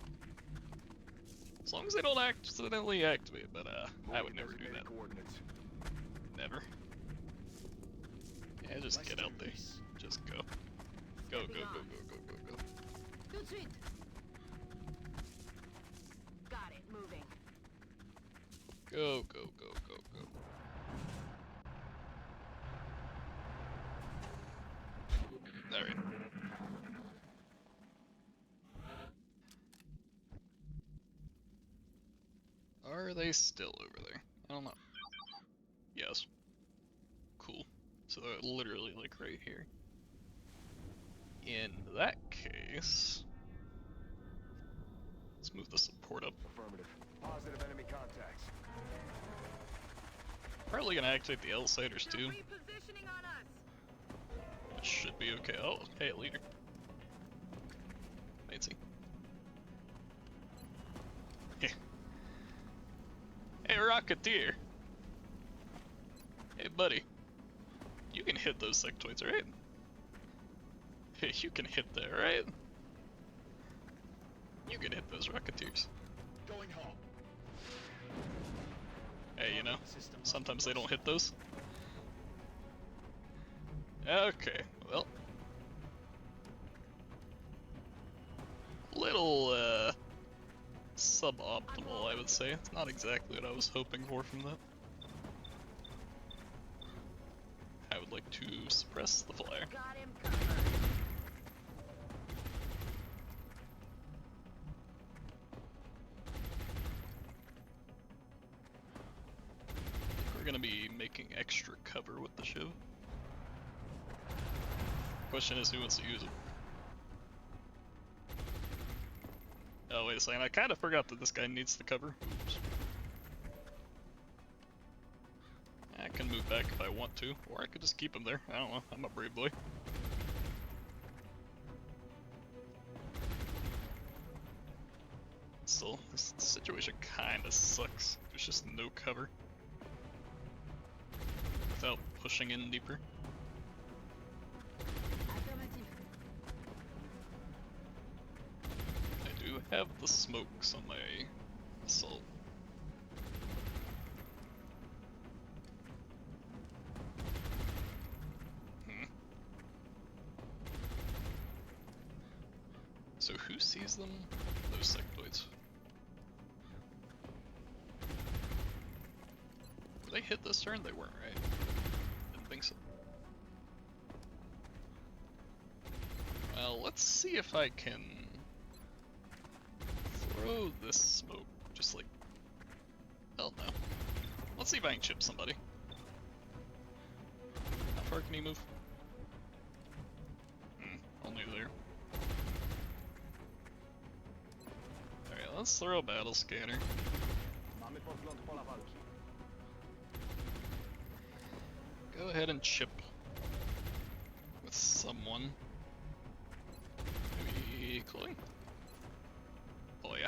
As long as they don't accidentally activate, but I would never do that. Never. Yeah, just get out there. Just go. Go, go, go, go, go, go, go. Tout de suite. Got it. Moving. Go, go, go, go, go. Alright. Are they still over there? I don't know. Yes. Cool. So they're literally like right here. In that case, let's move the support up. Affirmative. Positive enemy contacts. Probably gonna activate the L-siders They're too. repositioning on us. It should be okay. Oh, hey, leader. Fancy. Hey, Rocketeer. Hey, buddy. You can hit those sectoids, right? Hey, you can hit that, right? You can hit those Rocketeers. Going home. Hey, you know, sometimes they don't hit those. Okay, well. Little, suboptimal, I would say. It's not exactly what I was hoping for from that. I would like to suppress the flare. Got him covered. gonna be making extra cover with the Shiv. Question is, who wants to use it? Oh, wait a second, I kind of forgot that this guy needs the cover. Oops. I can move back if I want to, or I could just keep him there. I don't know, I'm a brave boy. Still, this situation kinda sucks. There's just no cover. Without pushing in deeper. I do have the smokes on my assault. So who sees them? Those sectoids. Were they hit this turn? They weren't, right? Didn't think so. Well, let's see if I can throw this smoke. Just like, hell no. Let's see if I can chip somebody. How far can he move? Only there. Alright, let's throw a battle scanner. Go ahead and chip with someone. Maybe Chloe? Oh yeah.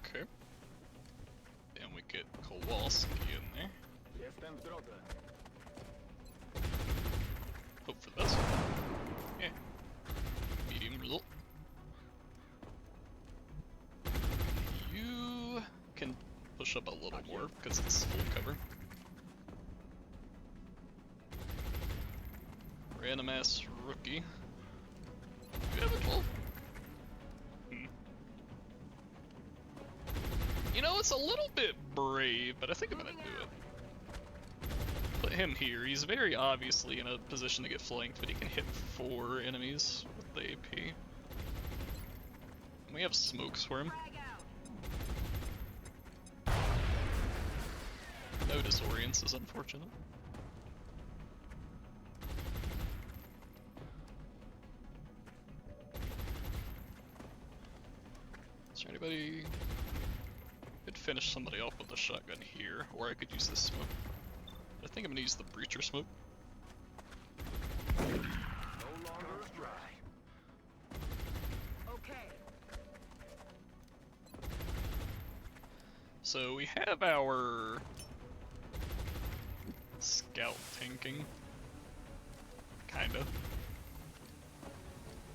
Okay. Then we get Kowalski in there. Hope for the best. Yeah. Medium result. You can push up a little more because it's full cover. Random ass rookie. You have a 12? You know, it's a little bit brave, but I think I'm gonna do it. Put him here. He's very obviously in a position to get flanked, but he can hit 4 enemies with the AP. And we have smokes for him. No disorients is unfortunate. Is there anybody? I could finish somebody off with a shotgun here, or I could use this smoke. I think I'm gonna use the breacher smoke. No longer dry. Okay. So we have our scout tanking. Kinda.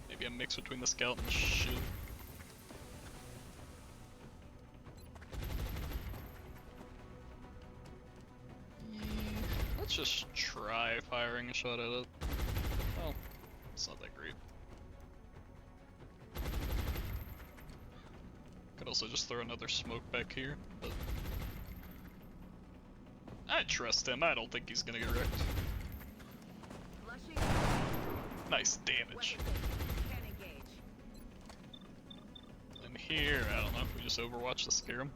Maybe a mix between the scout and shield. Let's just try firing a shot at it. Oh, it's not that great. Could also just throw another smoke back here, but I trust him. I don't think he's gonna get wrecked. Flushing. Nice damage. Can engage. And here, I don't know if we just overwatch to scare him.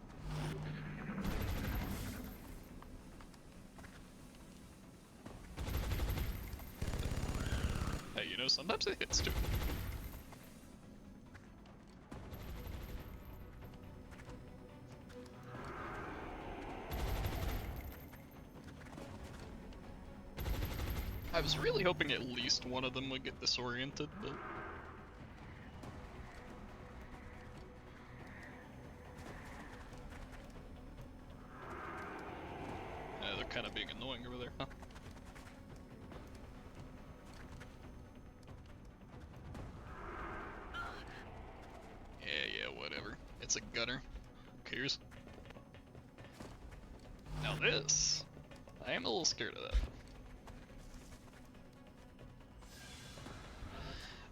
Hey, you know, sometimes it hits too. I was really hoping at least one of them would get disoriented, but... yeah, they're kind of being annoying over there, huh? Yeah, whatever. It's a gunner. Who cares? Now this... I am a little scared of that.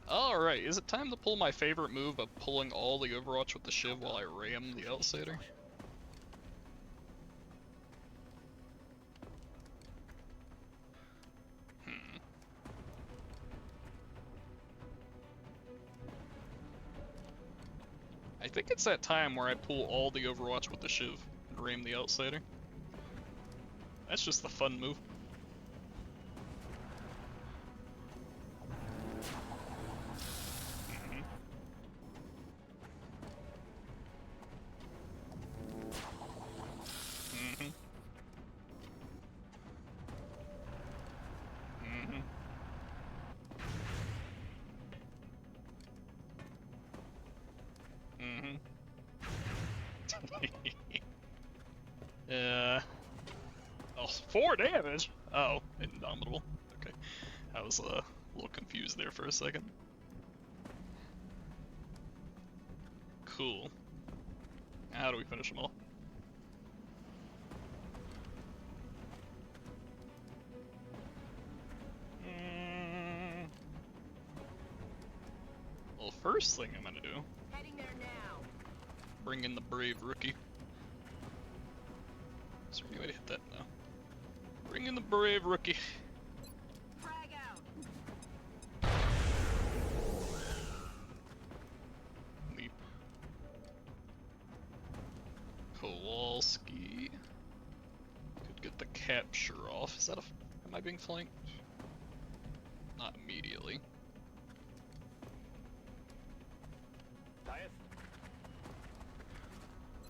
Alright, is it time to pull my favorite move of pulling all the Overwatch with the Shiv while I ram the Outsider? I think it's that time where I pull all the Overwatch with the Shiv and ram the Outsider. That's just the fun move. Oh, 4 damage? Oh, Indomitable. Okay. I was a little confused there for a second. Cool. How do we finish them all? Well, first thing I'm gonna do, Heading there now. bring in the brave rookie. Is there any way to hit that? No. Bring in the brave rookie. Frag out. Leap. Kowalski. Could get the capture off. Is that a... Am I being flanked? Not immediately.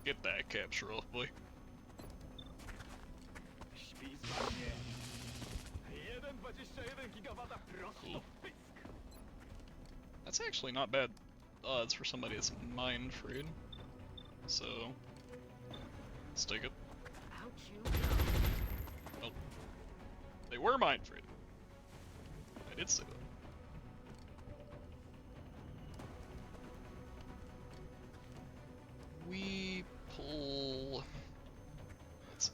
Get that capture off, boy. Cool. That's actually not bad odds for somebody that's mind frayed. So, let's take it. Out you go. Oh, they were mind frayed. I did say that. We pull. Let's see.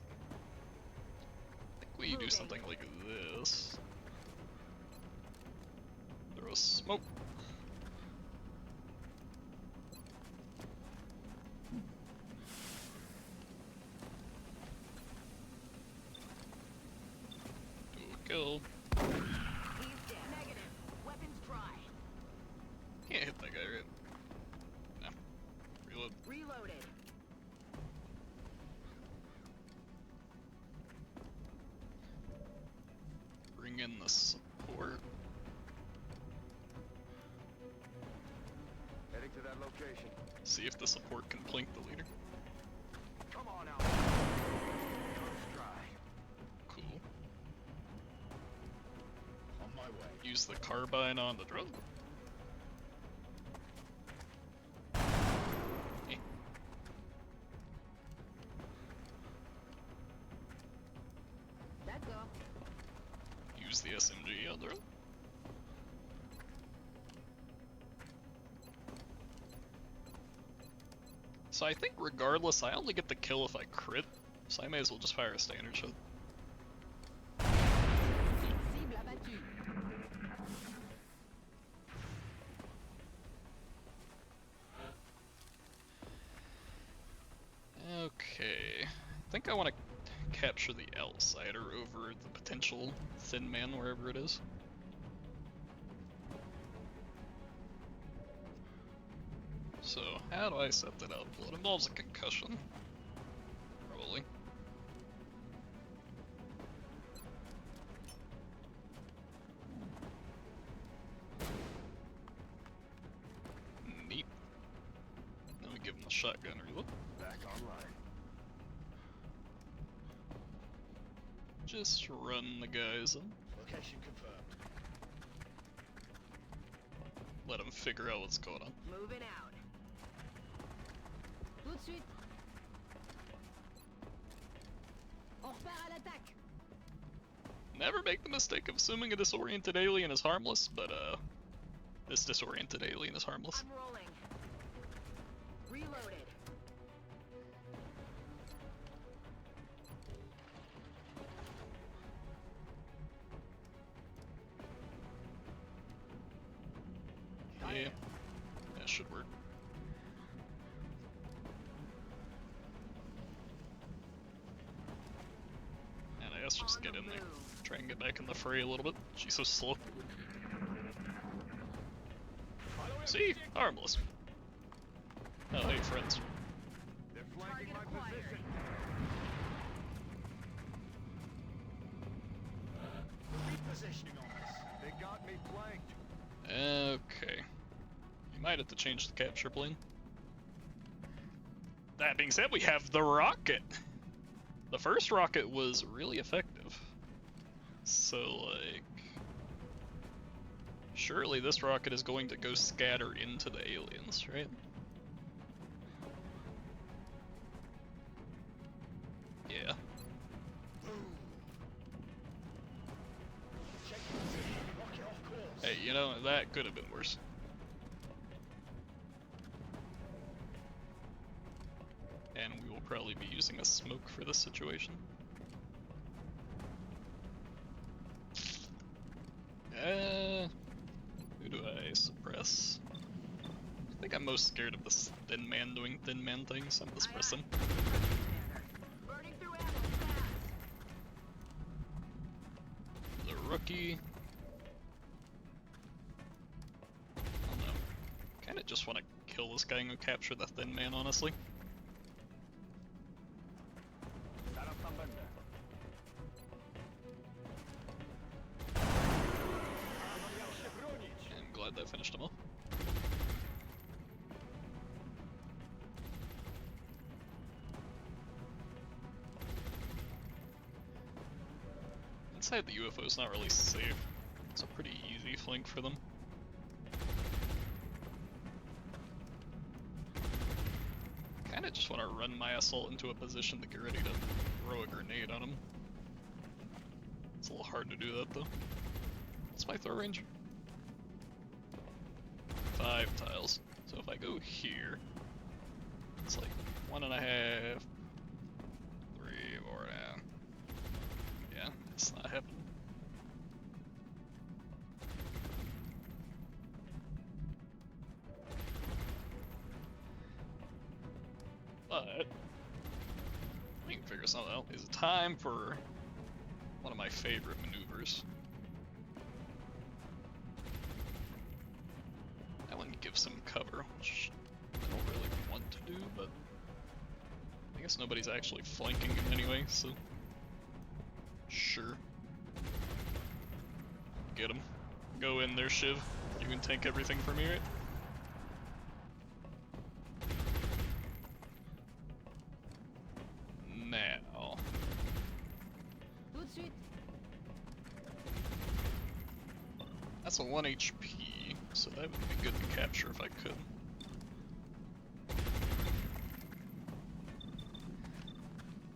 I think we do something like this. Throw smoke. Do a kill. He's dead. Negative. Weapons dry. Can't hit that guy, right? No. Reload. Reloaded. Bring in the support. Heading to that location. See if the support can plink the leader. Come on out. Coast dry. Cool. On my way. Use the carbine on the drone. Eh. Let go. Use the SMG on the drone. So I think regardless, I only get the kill if I crit, so I may as well just fire a standard shot. Cible abattue. Okay, I think I want to capture the Outsider over the potential Thin Man wherever it is. So, how do I set that up? Well, it involves a concussion. Probably. Neat. Then we give him the shotgun reload. Back online. Just run the guys in. Location confirmed. Let them figure out what's going on. Moving out. Tout de suite. On repart à l'attaque. Never make the mistake of assuming a disoriented alien is harmless, but this disoriented alien is harmless. I'm rolling. Reloaded. Yeah, that should work. And I guess just get in there. Try and get back in the fray a little bit. She's so slow. See? Harmless. Oh, hey, friends. They're flanking Target my acquired. position. They're repositioning on us. They got me flanked. Okay. You might have to change the capture plane. That being said, we have the rocket. The first rocket was really effective. So, like... surely this rocket is going to go scatter into the aliens, right? Yeah. Check your position. Rocket off course. Hey, you know, that could have been worse. And we will probably be using a smoke for this situation. Who do I suppress? I think I'm most scared of this thin man doing thin man things, so I'm gonna suppress him. Burning through ammo fast. The rookie. I don't know. Kinda just wanna kill this guy and go capture the thin man, honestly. I'm glad that finished him off. Inside the UFO is not really safe. It's a pretty easy flank for them. Kinda just want to run my assault into a position to get ready to throw a grenade on him. It's a little hard to do that though. What's my throw range? 5 tiles. So if I go here, it's like 1.5, 3, 4, yeah, it's not happening. But we can figure something out. It's time for one of my favorite maneuvers. I want to give some cover, which I don't really want to do, but I guess nobody's actually flanking him anyway, so sure. Get him. Go in there, Shiv. You can tank everything from here. Now. Tout de suite. That's a 1 HP, so that would be good to capture if I could.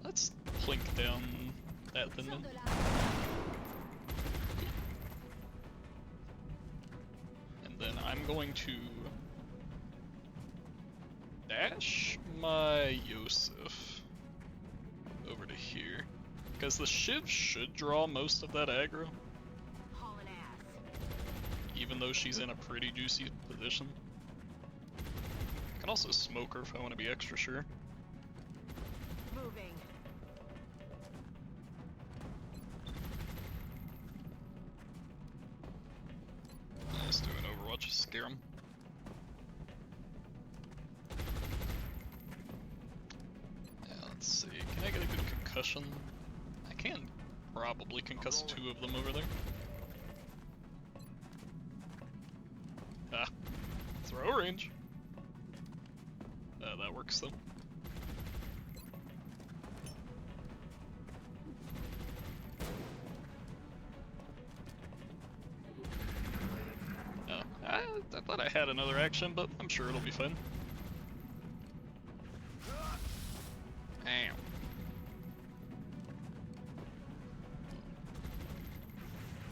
Let's plink down that thin man. And then I'm going to dash my Yosef over to here. Because the Shiv should draw most of that aggro. Hauling ass. Even though she's in a pretty juicy position. I can also smoke her if I want to be extra sure. Moving. Let's do an Overwatch, scare him. Yeah, let's see. Can I get a good concussion? I can probably concuss 2 of them over there. Ah, throw range. That works though. Oh, I thought I had another action, but I'm sure it'll be fun. Damn.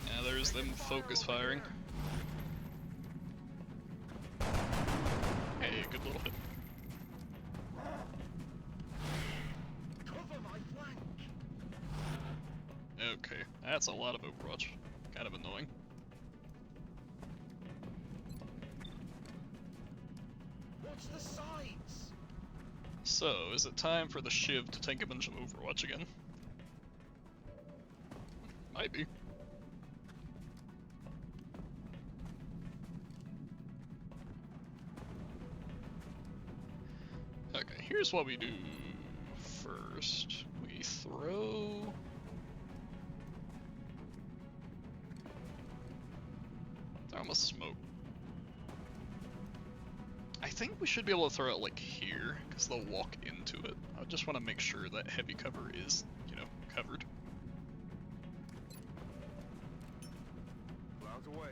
Yeah, there's them focus firing. Hey, good little hit. Cover my flank. Okay, that's a lot of Overwatch. Kind of annoying. Watch the sides. So, is it time for the Shiv to take a bunch of Overwatch again? Might be. here's what we do first. We throw... Throw him a smoke. I think we should be able to throw it like here, because they'll walk into it. I just want to make sure that heavy cover is, you know, covered. Clouds away.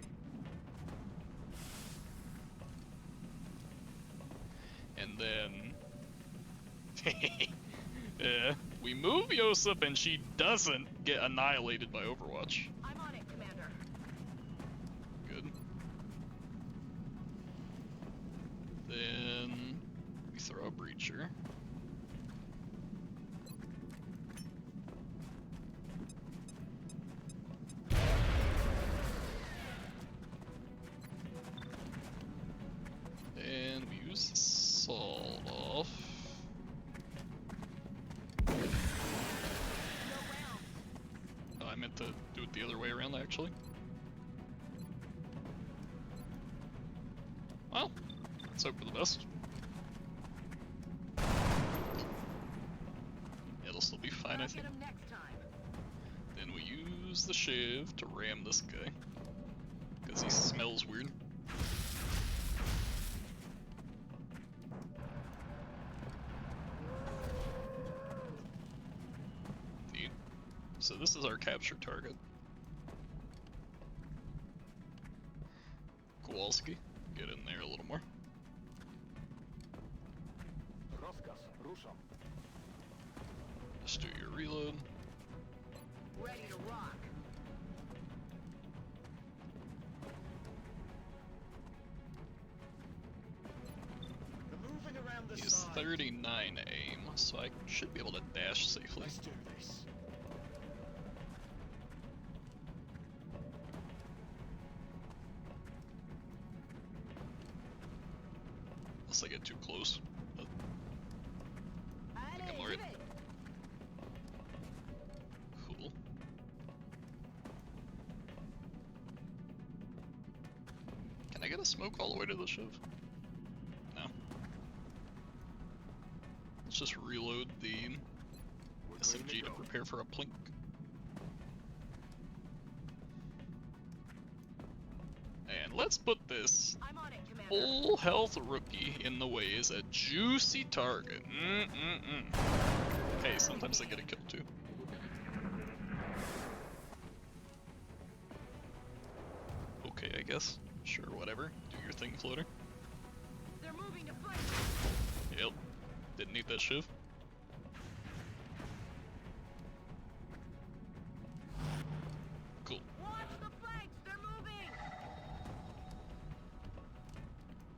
And then... yeah, we move Yosef and she doesn't get annihilated by Overwatch. I'm on it, Commander. Good. Then we throw a breacher. And we use the salt off. Oh, I meant to do it the other way around actually. Well, let's hope for the best. It'll still be fine, I think. Get him next time. Then we use the shiv to ram this guy. Because he smells weird. Neat. So this is our capture target. Kowalski, get in there a little more. Rozkaz, ruszam. Just do your reload. Ready to rock. They're moving around the He's side. 39 aim, so I should be able to dash safely. Let's do this. Unless I get too close. But I think I'm alright. Cool. Can I get a smoke all the way to the shiv? No. Let's just reload the We're ready SMG to go. prepare for a plink. And let's put this I'm on it, Commander. full health rookie in the way as a juicy target. Hey, sometimes they get a kill too. Okay, I guess. Sure, whatever. Do your thing, floater. They're moving to flank. Yep. Didn't need that shiv. Cool. Watch the flanks. They're moving.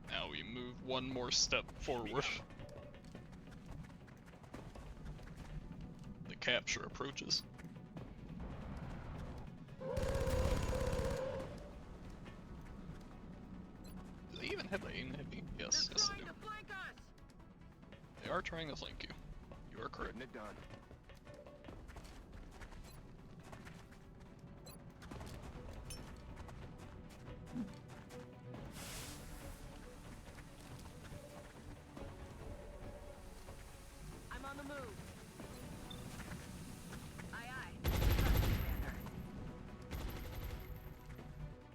Now we move one more step forward. The capture approaches. Do they even have the aim heavy? Yes, They're yes they trying do. to flank us. They are trying to flank you. You are correct. Getting it done. I'm on the move. Aye, aye.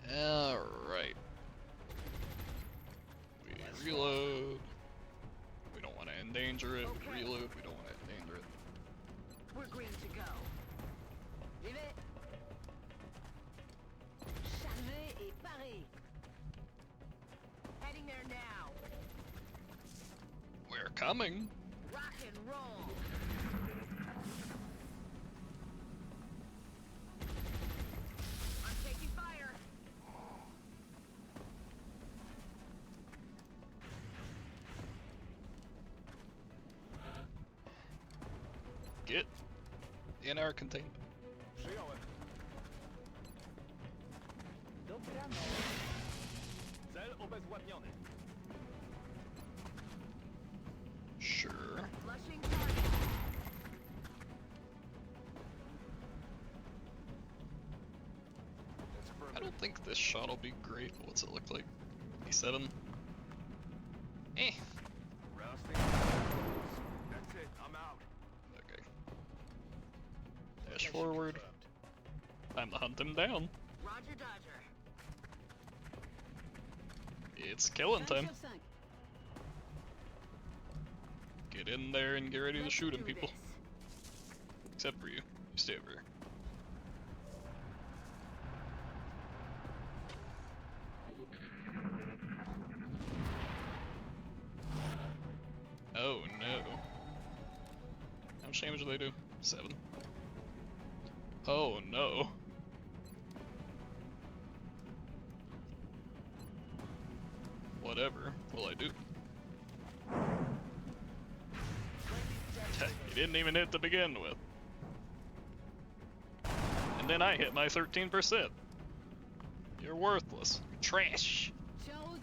Commander. Alright. We reload. We don't want to endanger it. Okay. We reload. We don't want to endanger it. We're green to go. Vive it. Chargé et paré. Heading there now. We're coming. Rock and roll. I'm taking fire. Get in our containment. Przyjąłem. Dobranoc. Cel obezwładniony. Sure. Flushing target. That's I affirmative. don't think this shot will be great. What's it look like? 87? Eh. Rousting. Time to hunt him down. Roger Dodger. It's killing time. Gunship sunk. Get in there and get ready to Let's shoot him, do people. this. Except for you. You stay over here. Oh no. How much damage do they do? 7. Oh no. Whatever will I do? He didn't even hit to begin with. And then I hit my 13%. You're worthless. You're trash. Chose.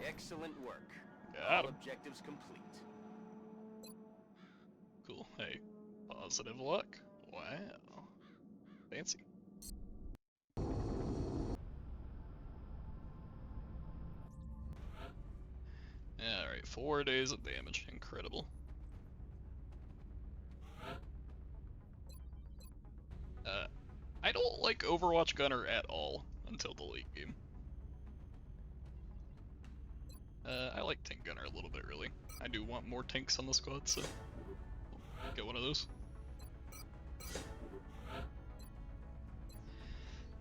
Excellent work. Got All him. objectives complete. Cool. Hey, positive luck. Wow. Fancy. Alright, 4 days of damage. Incredible. I don't like Overwatch Gunner at all until the late game. I like Tank Gunner a little bit, really. I do want more tanks on the squad, so get one of those.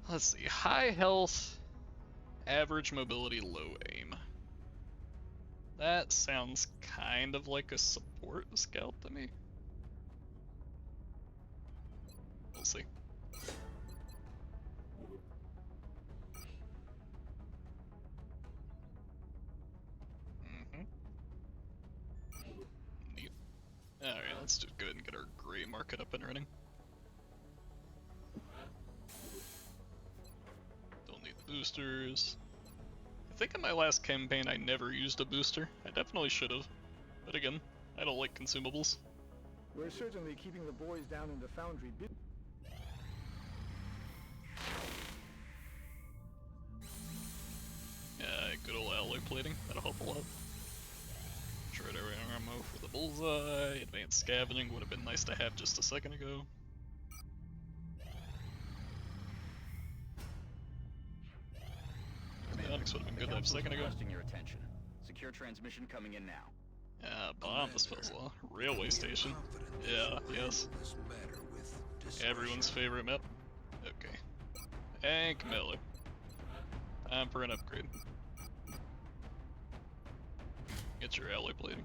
Let's see, high health, average mobility, low aim. That sounds kind of like a support scout to me. We'll see. Neat. Alright, let's just go ahead and get our gray market up and running. Don't need the boosters. I think in my last campaign I never used a booster. I definitely should have. But again, I don't like consumables. We're certainly keeping the boys down in the foundry busy. Good old alloy plating, that'll help a lot. Shredder ammo for the bullseye, advanced scavenging would have been nice to have just a second ago. Onyx would have been good to have a second ago. Requesting your attention. Secure transmission coming in now. Bomb disposal. Railway station. Yeah, yes. Everyone's favorite map. Okay. Hank Miller. Time for an upgrade. Get your alloy plating.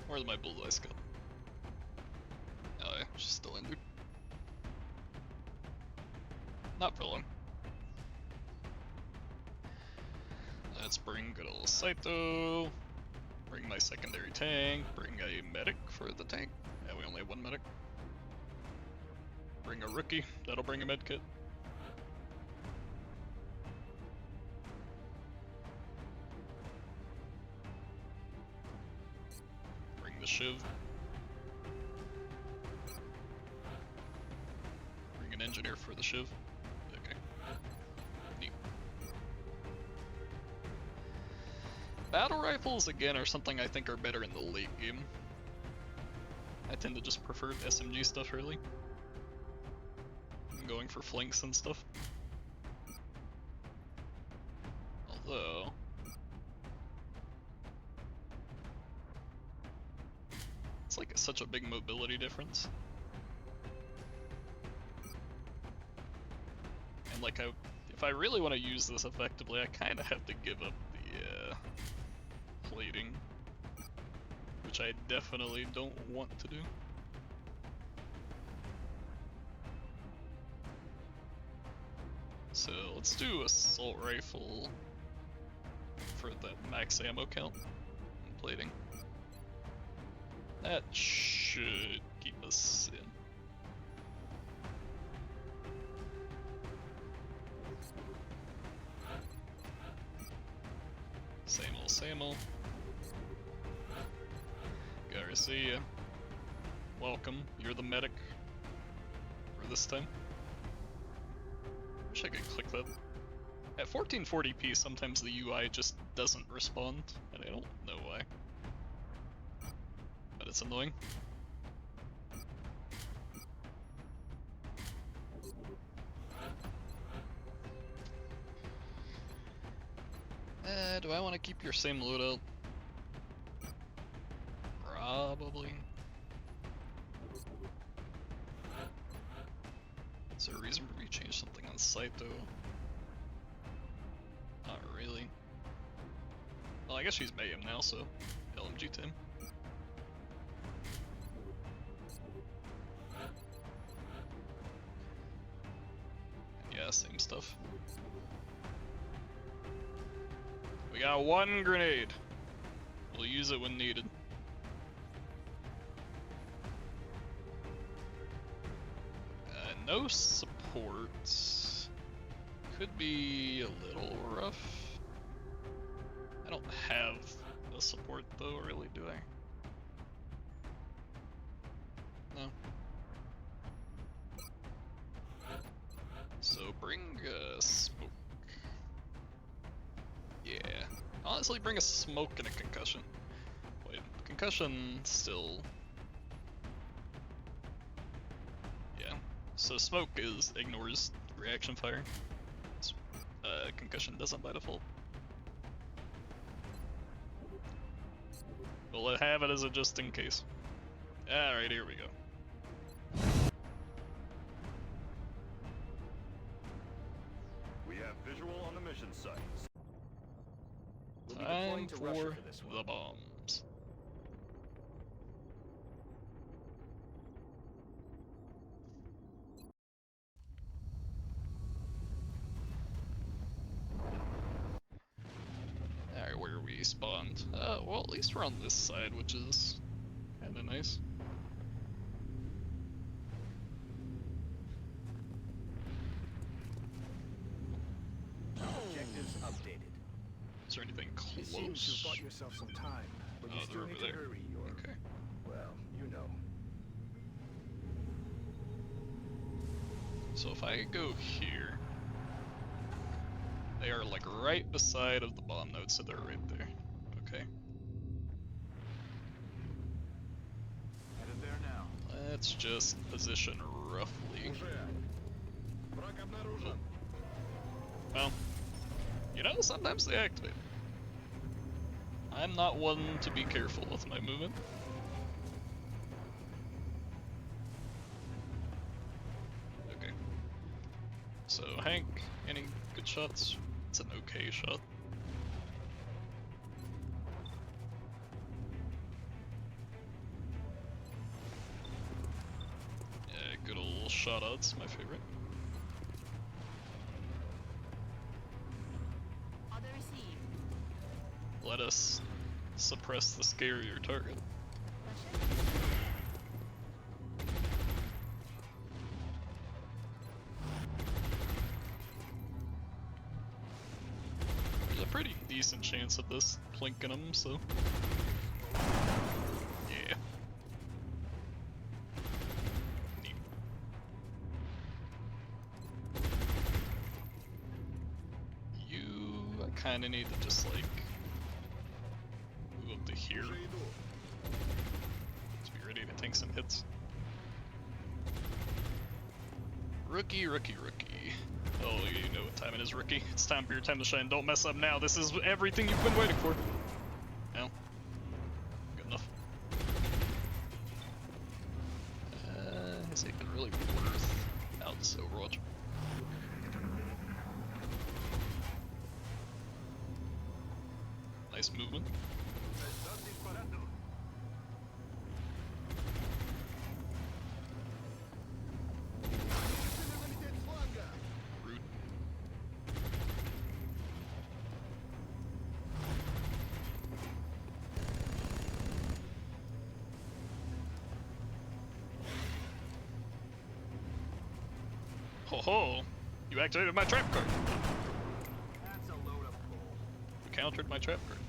Where's my bullseye scout? Oh yeah, she's still injured. Not for long. Let's bring good old Saito. Bring my secondary tank. Bring a medic for the tank. Yeah, we only have one medic. Bring a rookie. That'll bring a med kit. Bring the shiv. Bring an engineer for the shiv. Okay. Neat. Battle rifles, again, are something I think are better in the late game. I tend to just prefer SMG stuff, really. I'm going for flanks and stuff. Although... it's like such a big mobility difference. And like, if I really want to use this effectively, I kind of have to give up the plating, which I definitely don't want to do. So let's do assault rifle for the max ammo count and plating. That should keep us in. Same old. Garcia, welcome. You're the medic for this time. Wish I could click that. At 1440p, sometimes the UI just doesn't respond, and I don't know why. That's annoying. Do I want to keep your same loadout? Probably. Is there a reason for me to change something on site though? Not really. Well, I guess she's Mayhem now, so LMG Tim. Yeah, same stuff. We got one grenade. We'll use it when needed. No supports. Could be a little rough. I don't have a support though, really, do I? No. So bring a smoke. Yeah. Honestly, bring a smoke and a concussion. Wait, concussion still. Yeah. So smoke ignores reaction fire. Concussion doesn't by default. We'll have it as a just in case. Alright, here we go. We have visual on the mission site. We'll be Time deploying to Russia for for this one. the bombs. Alright, where we spawned? Well, at least we're on this side, which is kinda nice. Objectives updated. Is there anything It seems you've close? bought yourself some time, but you Oh, still they're need over to there. hurry your, Okay. well, you know. So if I go here, they are like right beside of the bomb node, so they're right there. Okay. Headed there now. Let's just position roughly. Well, you know, sometimes they activate. I'm not one to be careful with my movement. Okay. So, Hank, any good shots? It's an okay shot. Yeah, good old shot odds, my favorite. Other received. Let us suppress the scarier target. There's a pretty decent chance of this plinking them, so. Yeah. Neat. I kinda need to just like move up to here. Let's be ready to tank some hits. Rookie, rookie, rookie. Oh, you know what time it is, rookie. It's time for your time to shine. Don't mess up now. This is everything you've been waiting for. No. Good enough. Is it really worth out this Overwatch? Nice movement. Rude. Ho ho! You activated my trap card! That's a load of bull. You countered my trap card.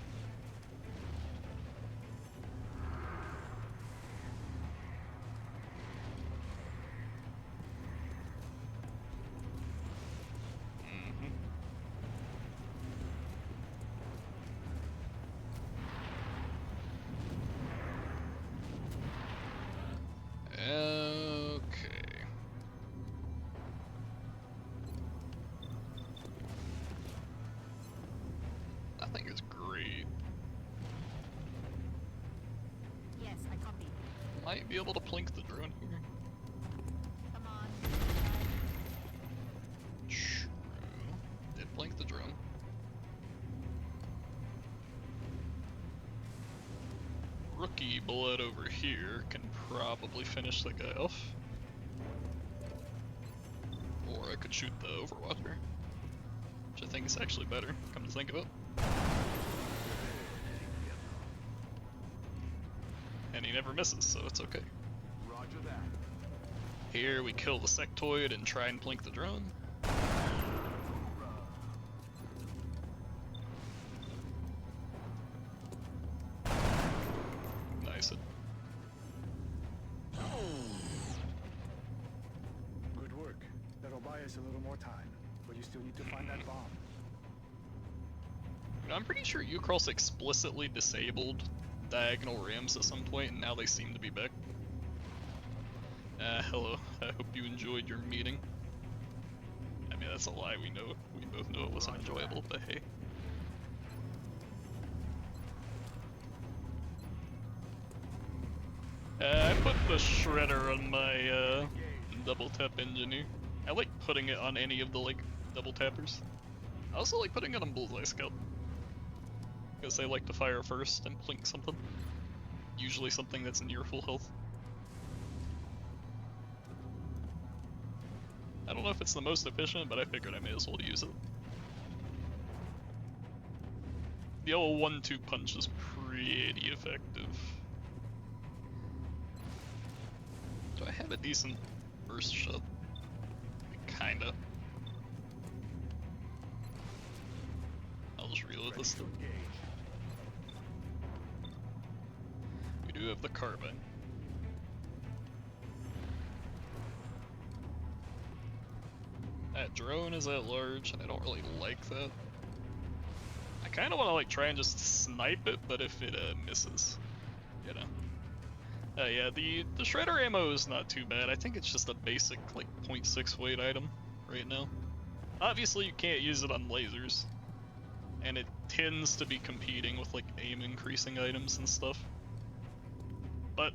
Mhm. I think is great. Yes, I copy. Might be able to plink the drone here. Come on. True. Did plink the drone. Rookie blood over here can probably finish the guy off. Or I could shoot the Overwatcher, which I think is actually better, come to think of it. And he never misses, so it's okay. Roger that. Here we kill the sectoid and try and plink the drone. Nice. Good work. That'll buy us a little more time, but you still need to find that bomb. You know, I'm pretty sure Ucross explicitly disabled diagonal rams at some point, and now they seem to be back. Hello. I hope you enjoyed your meeting. I mean, that's a lie. We both know it wasn't enjoyable, but hey. I put the shredder on my double tap engineer. I like putting it on any of the like double tappers. I also like putting it on Bullseye Scout, because they like to fire first and plink something. Usually something that's near full health. I don't know if it's the most efficient, but I figured I may as well use it. The old 1-2 punch is pretty effective. Do I have a decent burst shot? Kinda. I'll just reload this though. We do have the carbine. That drone is at large, and I don't really like that. I kind of want to like try and just snipe it, but if it misses, you know. Yeah, the shredder ammo is not too bad. I think it's just a basic like 0.6 weight item right now. Obviously, you can't use it on lasers, and it tends to be competing with like aim increasing items and stuff. But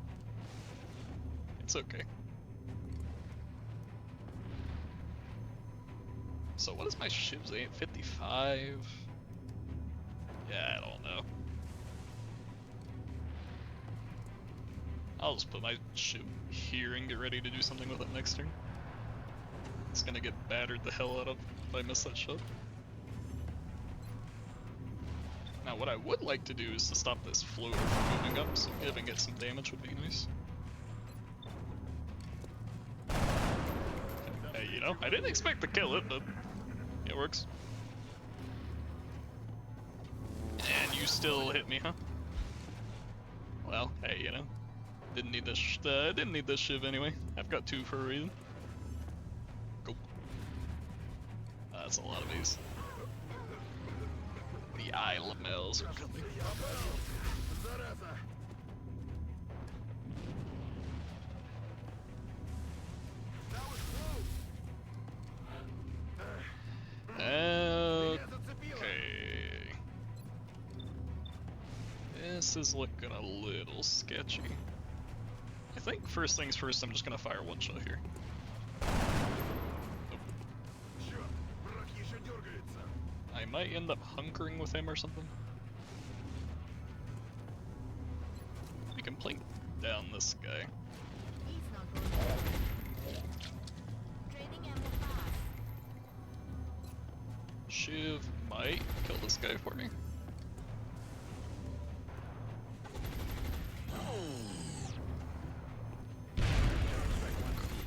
it's okay. So what is my shiv's aim? 55? Yeah, I don't know. I'll just put my shiv here and get ready to do something with it next turn. It's gonna get battered the hell out of if I miss that shot. Now what I would like to do is to stop this floater from moving up, so giving it some damage would be nice. Hey, you know, I didn't expect to kill it, but it works. And you still hit me, huh? Well, hey, you know, didn't need this shiv anyway. I've got 2 for a reason. Go. That's a lot of these. The eye lamels are coming. Okay. This is looking a little sketchy. I think first things first, I'm just gonna fire one shot here. I might end up hunkering with him or something. We can plink down this guy. He's not going to. Draining ammo fast. Shiv might kill this guy for me.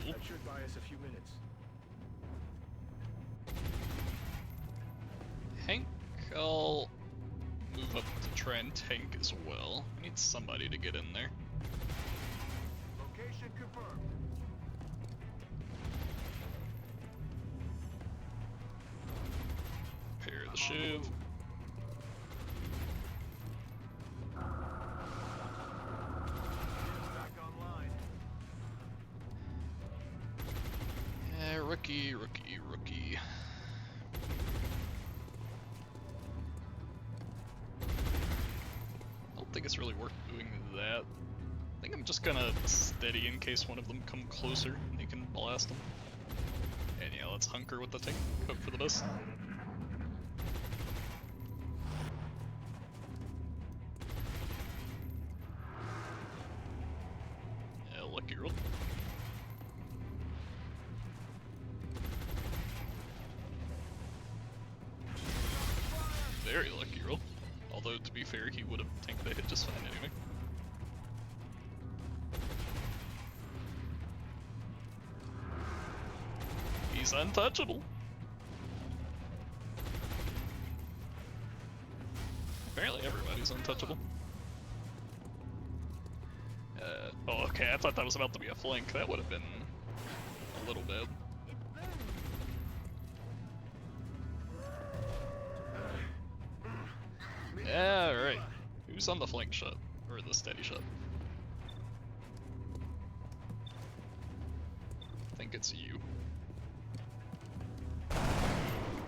That should buy us a few minutes. Hank, I'll move up to try and tank as well. I need somebody to get in there. Location confirmed. Pair the shiv. Back online. Yeah, rookie. think it's really worth doing that. I think I'm just gonna steady in case one of them come closer and you can blast them. And yeah, let's hunker with the tank, hope for the best. Yeah, lucky roll. Very lucky roll. Although, to be fair, he would have tanked the hit just fine anyway. He's untouchable. Apparently everybody's untouchable. Oh, okay, I thought that was about to be a flank. That would have been a little bad. Yeah, right. Who's on the flank shot? Or the steady shot? I think it's you.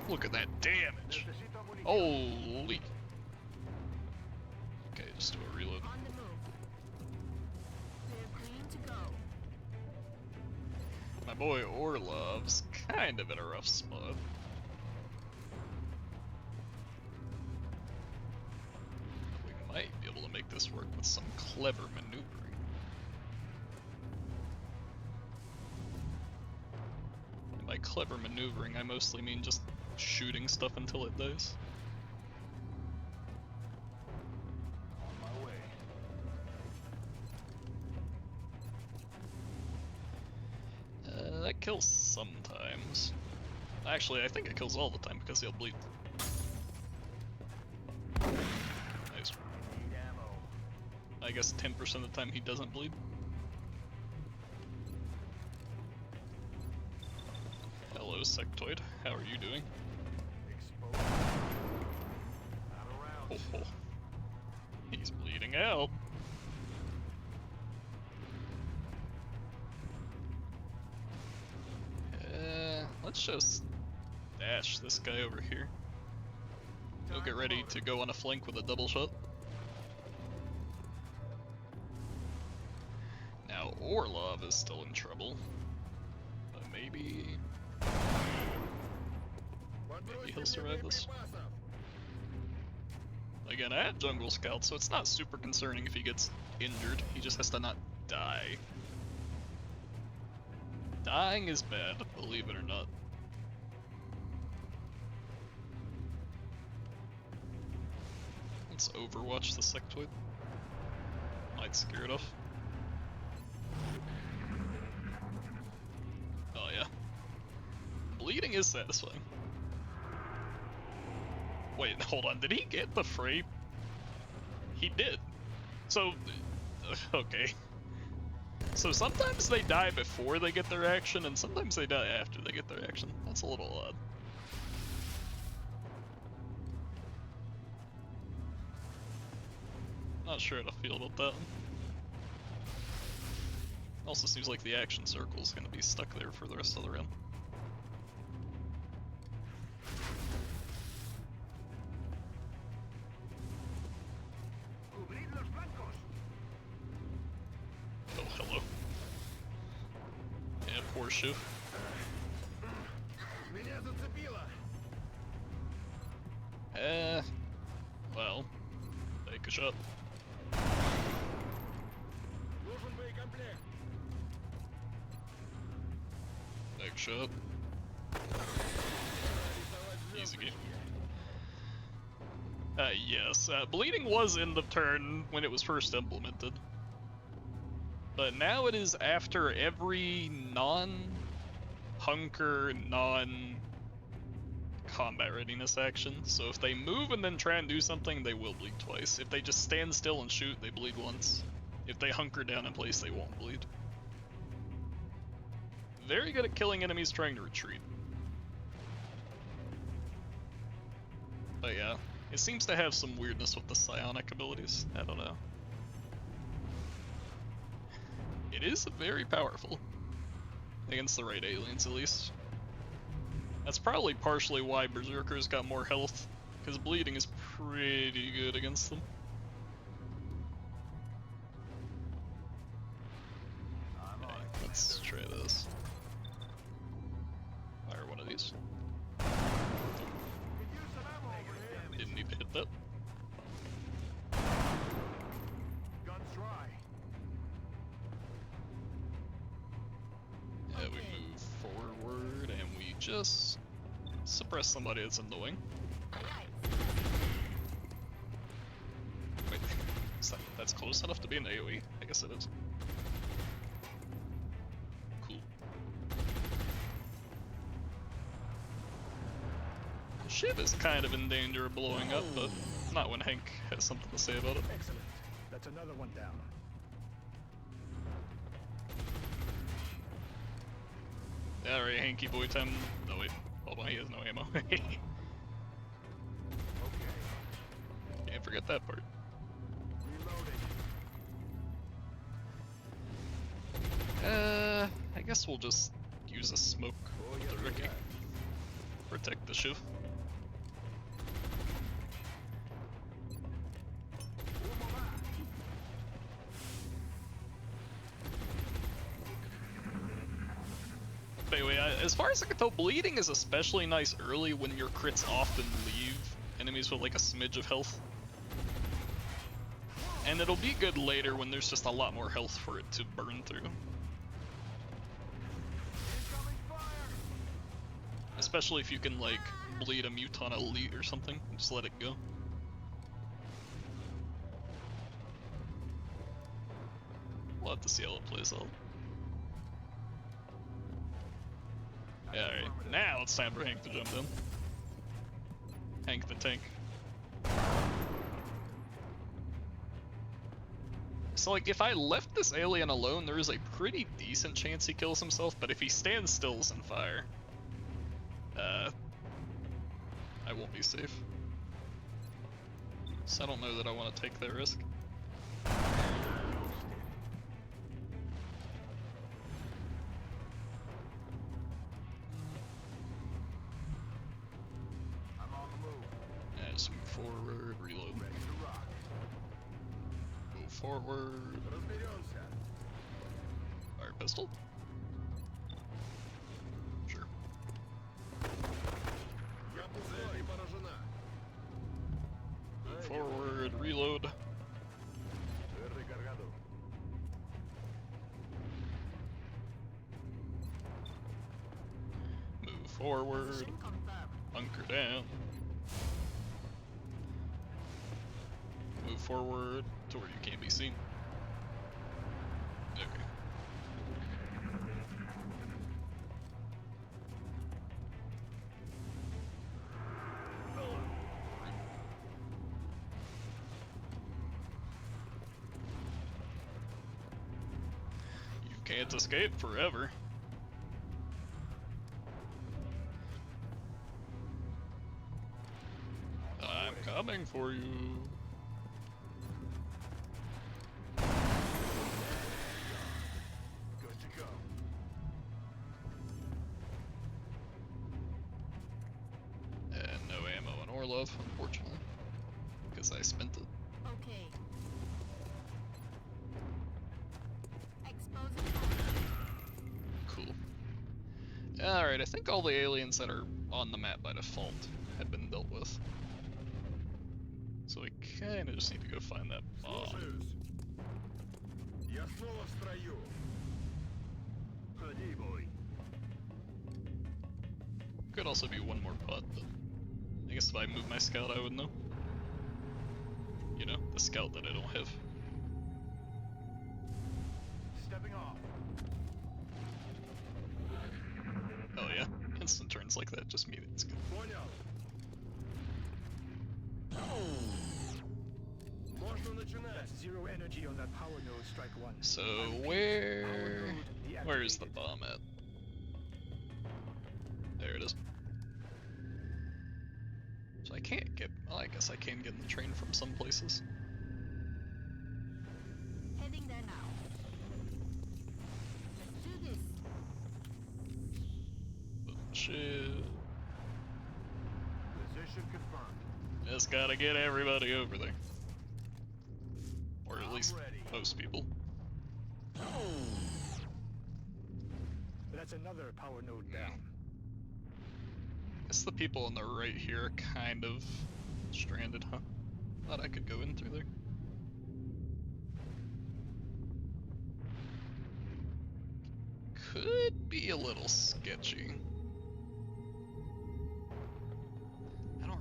Look at that damage! Holy! Okay, just do a reload. On the move. We're clean to go. My boy Orlov's kind of in a rough spot. We might be able to make this work with some clever maneuvering. And by clever maneuvering, I mostly mean just shooting stuff until it dies. On my way. That kills sometimes. Actually, I think it kills all the time because he'll bleed. Nice. Need ammo. I guess 10% of the time he doesn't bleed. Hello, Sectoid. How are you doing? Exposed. Not around. Oh, he's bleeding out. Let's just dash this guy over here. He'll get ready to go on a flank with a double shot. Now Orlov is still in trouble, but maybe he'll survive this. Again, I have jungle scout, so it's not super concerning if he gets injured. He just has to not die. Dying is bad, believe it or not. Let's overwatch the sectoid. Might scare it off. Oh yeah. Bleeding is satisfying. Wait, hold on, did he get the fray? He did. So, okay. So sometimes they die before they get their action, and sometimes they die after they get their action. That's a little odd. Not sure how to feel about that one. Also seems like the action circle is going to be stuck there for the rest of the round. Cubrid los flancos. Oh, hello. Yeah, poor Shu. Меня зацепило. Well, take a shot. Нужен боекомплект. Take a shot. Easy game. Yes, bleeding was in the turn when it was first implemented. But now it is after every non-hunker, non-combat readiness action. So if they move and then try and do something, they will bleed twice. If they just stand still and shoot, they bleed once. If they hunker down in place, they won't bleed. Very good at killing enemies trying to retreat. But yeah, it seems to have some weirdness with the psionic abilities. I don't know. It is very powerful. Against the right aliens, at least. That's probably partially why Berserkers got more health, because bleeding is pretty good against them. just suppress somebody that's annoying. Wait, that's close enough to be an AoE? I guess it is. Cool. The ship is kind of in danger of blowing up, but not when Hank has something to say about it. Excellent. That's another one down. Alright, Hanky boy time. Oh wait, hold on, he has no ammo. Can't forget that part. I guess we'll just use a smoke with the Ricky. Protect the shiv. But anyway, as far as I can tell, bleeding is especially nice early when your crits often leave enemies with like a smidge of health. And it'll be good later when there's just a lot more health for it to burn through. Especially if you can like bleed a Muton Elite or something, and just let it go. We'll have to see how it plays out. Yeah, alright, now it's time for Hank to jump in. Hank the tank. So like, if I left this alien alone, there is a pretty decent chance he kills himself, but if he stands still and fire, I won't be safe. So I don't know that I want to take that risk. Yeah, just move forward, reload. Move forward. Fire pistol. Sure. Move forward, reload. Move forward. Bunker down. Move forward to where you can't be seen. Okay. You can't escape forever. I'm coming for you. Good to go. And no ammo in Orlov, unfortunately, because I spent it. Okay. Exposing. Cool. Alright, I think all the aliens that are on the map by default have been dealt with. So we kinda just need to go find that bomb. Я снова в строю. Ходи, бой. Could also be one more putt, but I guess if I move my scout I would know. You know, the scout that I don't have. Stepping off. Oh yeah, instant turns like that just mean it's good. Понял. Можно начинать. That's zero energy on that power node, strike one. So Power node where's the deactivated. bomb at? There it is. So I can't get, well, I guess I can get in the train from some places. Heading there now. Let's do this. Shit. Position confirmed. Just gotta get everybody over there. Or at least ready. most people. That's another power node down. Guess the people on the right here are kind of stranded, huh? Thought I could go in through there. Could be a little sketchy.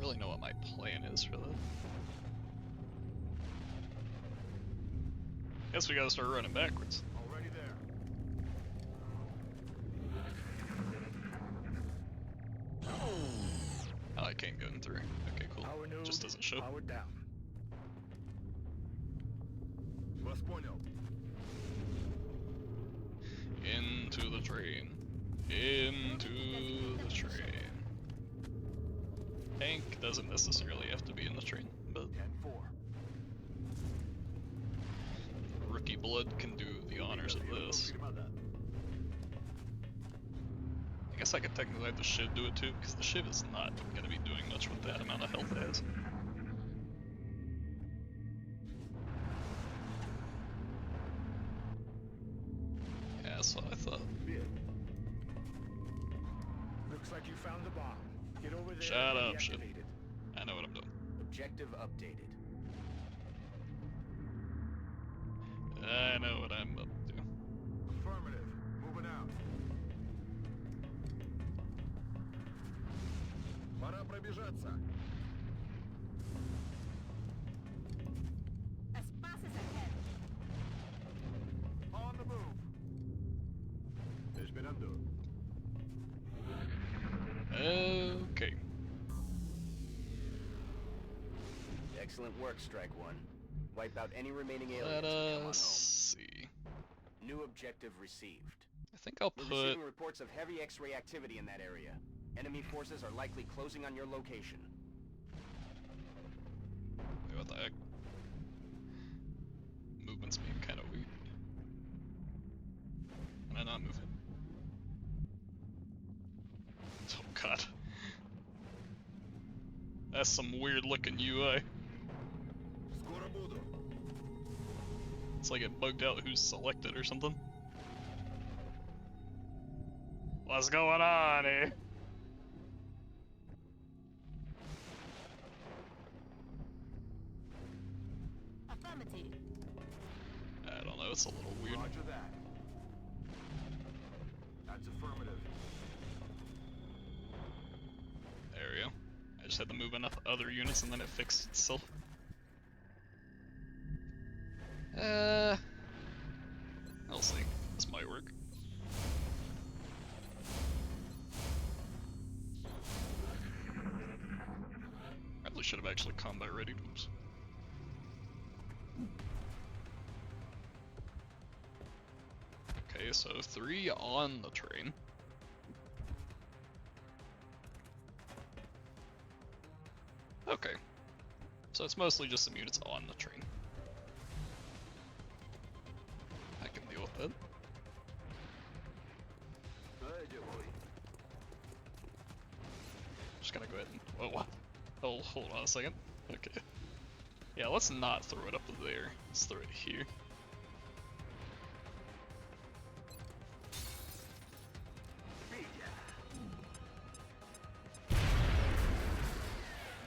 really know what my plan is for that. Guess we gotta start running backwards. Already there. Oh, I can't get in through. Okay, cool. Power node Just doesn't show. powered down. Вас понял. Into the train. Into the train. Tank doesn't necessarily have to be in the train, but 10-4. Rookie Blood can do the honors of this. I guess I could technically have the Shiv do it too, because the Shiv is not going to be doing much with that amount of health it has. Yeah, that's what I thought. Looks like you found the bomb. Get over there. Shut and up, Shiv. deactivate it. I know what I'm doing. Objective updated. I know what I'm up to. Affirmative. Moving out. Пора пробежаться. Espacios ahead. On the move. Esperando. Okay. Excellent work, Strike One. Wipe out any remaining aliens Let and come on us home. see. New objective received. I think I'll We're put... receiving reports of heavy X-ray activity in that area. Enemy forces are likely closing on your location. Wait, what the heck? Movement's being kind of weird. Can I not move it? Oh god. That's some weird looking UI. Скоро буду. It's like it bugged out who's selected or something. What's going on, eh? Affirmative. I don't know, it's a little weird. Roger that. That's affirmative. There we go. I just had to move enough other units and then it fixed itself. I'll see. This might work. Probably should have actually combat ready. Oops. Okay, so 3 on the train. Okay. So it's mostly just some units on the train. I can deal with that. Just gonna go ahead and... Oh, what? Oh, hold on a second. Okay. Yeah, let's not throw it up there. Let's throw it here.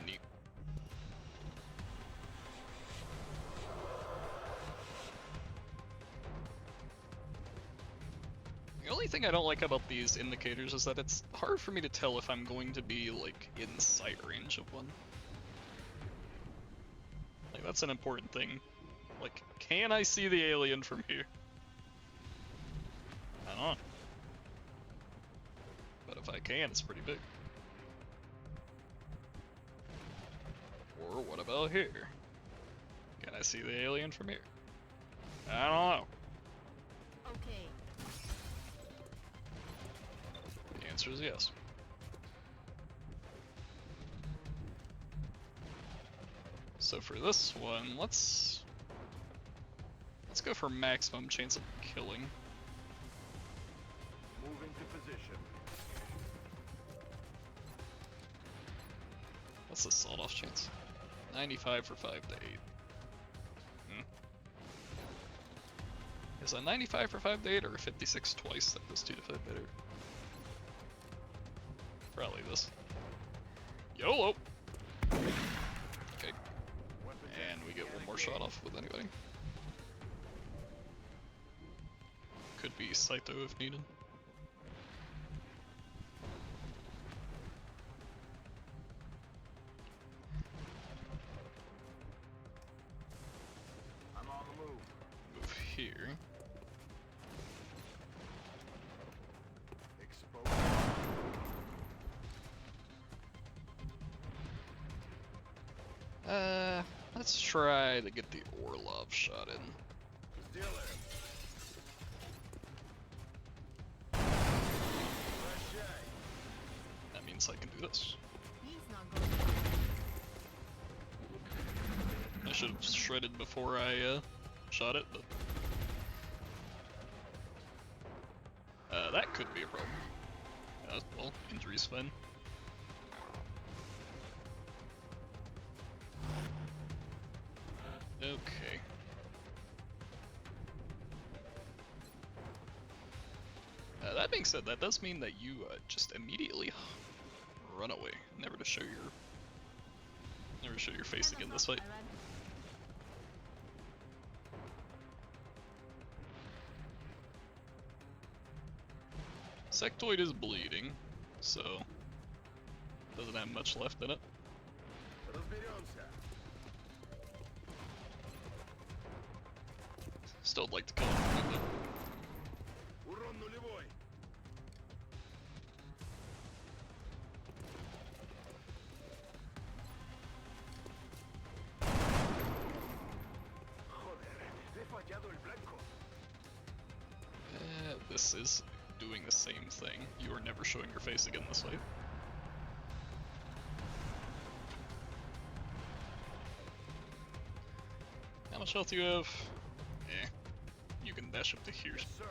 Neat. The only thing I don't like about these indicators is that it's hard for me to tell if I'm going to be, like, in sight range of one. Like, that's an important thing. Like, can I see the alien from here? I don't know. But if I can, it's pretty big. Or what about here? Can I see the alien from here? I don't know. Okay. The answer is yes. So for this one, let's go for maximum chance of killing. Moving to position. What's the sawed-off chance? 95 for 5 to 8. Is that 95 for 5 to 8 or 56 twice that does 2 to 5 better? Probably this. YOLO! Okay. And we get one more shot off with anybody. Could be Saito if needed. Let's try to get the Orlov shot in. Сделаем. That means I can do this. He's not going to. I should have shredded before I shot it, but that could be a problem. Well, injury's fine. Okay. That being said, that does mean that you just immediately run away, never to show your face again this fight. Sectoid is bleeding, so doesn't have much left in it. Разберемся. Still would like to kill him. Урон нулевой. Joder, he fallado el blanco. This is doing the same thing. You are never showing your face again this way. How much health do you have? Eh. You can dash up to here. Yes, sir.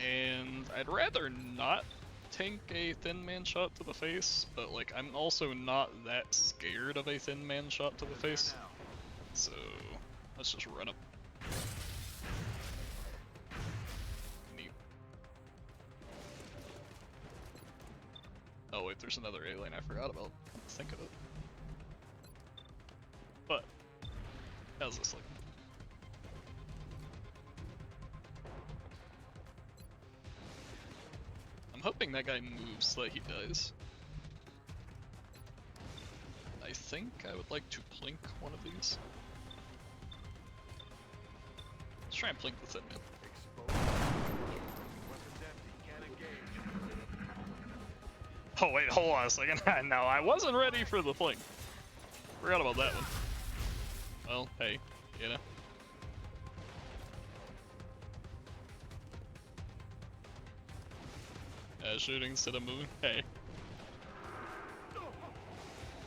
And I'd rather not tank a thin man shot to the face, but like I'm also not that scared of a thin man shot to the face. Now. So let's just run up. Neat. Oh wait, there's another alien I forgot about. Think of it. But how's this look? I'm hoping that guy moves so that he dies. I think I would like to plink one of these. Let's try and plink the thin man. Exposed. Weapons empty. Can't engage. Oh wait, hold on a second. No, I wasn't ready for the plink. Forgot about that one. Well, hey, you know. Shooting instead of moving. Hey.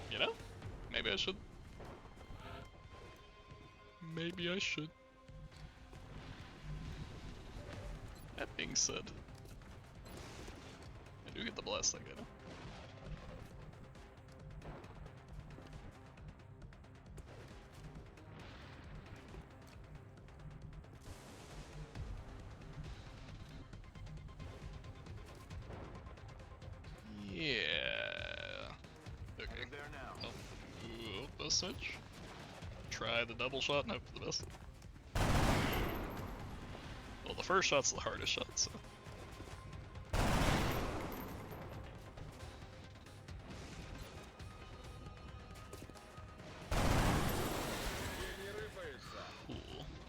You know? Maybe I should. Maybe I should. That being said, I do get the blast like I know. Yeah. Okay. There now. Oh, bus switch. Try the double shot and hope for the best. Well, the first shot's the hardest shot, so. Cool.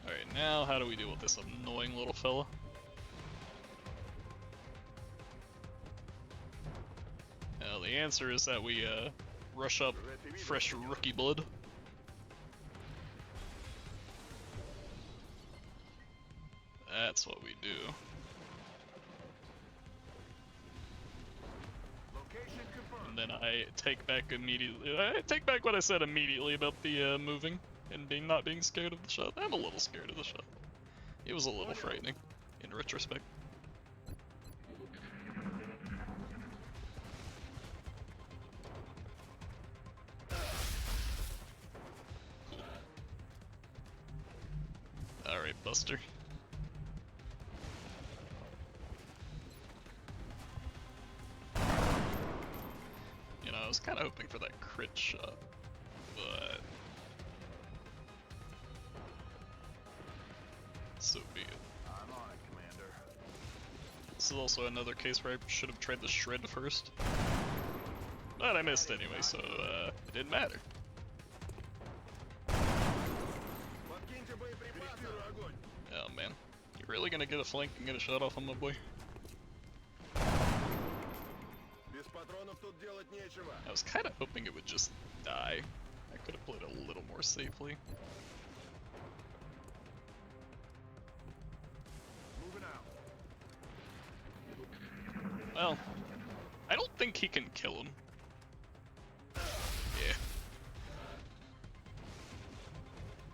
Alright, now how do we deal with this annoying little fella? The answer is that we rush up fresh rookie blood. That's what we do. Location confirmed. And then I take back immediately. I take back what I said immediately about the moving and not being scared of the shot. I'm a little scared of the shot. It was a little frightening in retrospect. Alright, Buster. You know, I was kind of hoping for that crit shot, but so be it. I'm on it, Commander. This is also another case where I should have tried the shred first. But I missed anyway, so it didn't matter. Подкиньте боеприпасы. Фиксирую огонь. Oh man. You really gonna get a flank and get a shot off on my boy? Без I was kind of hoping it would just die. I could have played a little more safely. Moving out. Well, I don't think he can kill him. Yeah.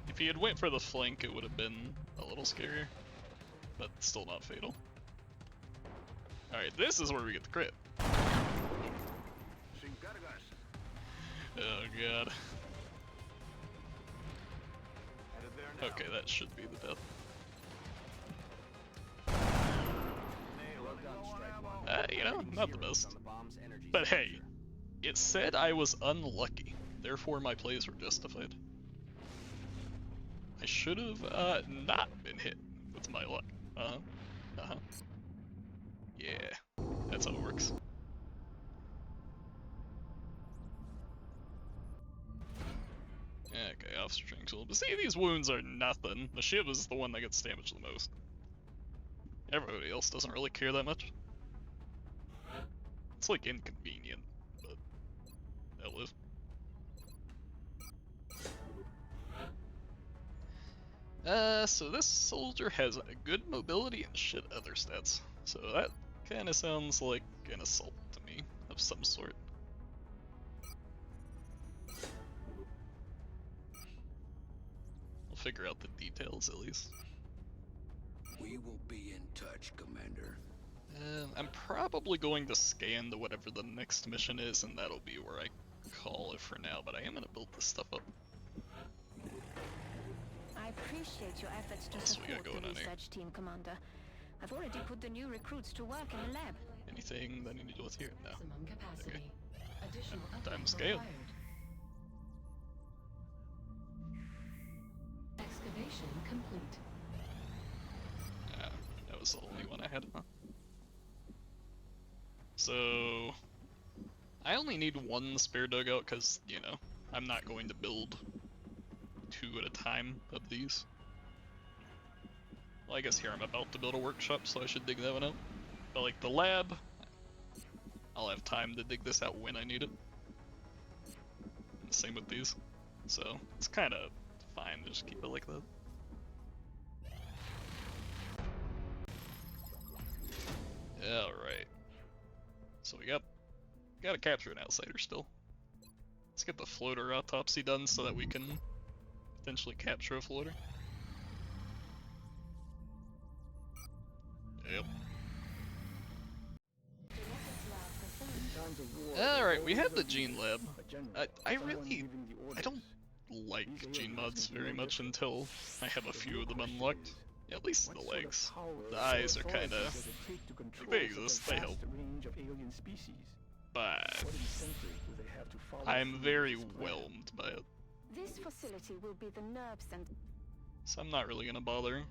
If he had went for the flank, it would have been a little scarier, but still not fatal. Alright, this is where we get the crit. Oh god. Okay, that should be the death. You know, not the best. But hey, it said I was unlucky, therefore my plays were justified. I should have not been hit with my luck. Yeah, that's how it works. Okay, Officer Tranquil. But see, these wounds are nothing. The Shiv is the one that gets damaged the most. Everybody else doesn't really care that much. It's like inconvenient, but they'll live. So this soldier has a good mobility and shit other stats. So that kind of sounds like an assault to me, of some sort. We'll figure out the details at least. We will be in touch, Commander. I'm probably going to scan to whatever the next mission is, and that'll be where I call it for now, but I am going to build this stuff up. I appreciate your efforts to What else we got support going the on here? research team, Commander. I've already put the new recruits to work in the lab. Anything that I need to do with here? No. Maximum capacity. Okay. Additional Time upgrades scale. required. Excavation complete. That was the only one I had, huh? So I only need one spare dugout because, you know, I'm not going to build 2 at a time of these. Well, I guess here I'm about to build a workshop, so I should dig that one out. But like the lab, I'll have time to dig this out when I need it. And same with these. So it's kind of fine to just keep it like that. Alright. So we gotta capture an outsider still. Let's get the floater autopsy done so that we can potentially capture a floater. Yep. Alright, we have the gene lab. I don't like gene mods very much until I have a few of them unlocked. At least the legs. The eyes are kinda... they exist, they help. But I'm very whelmed by it. This facility will be the nerve center. So I'm not really gonna bother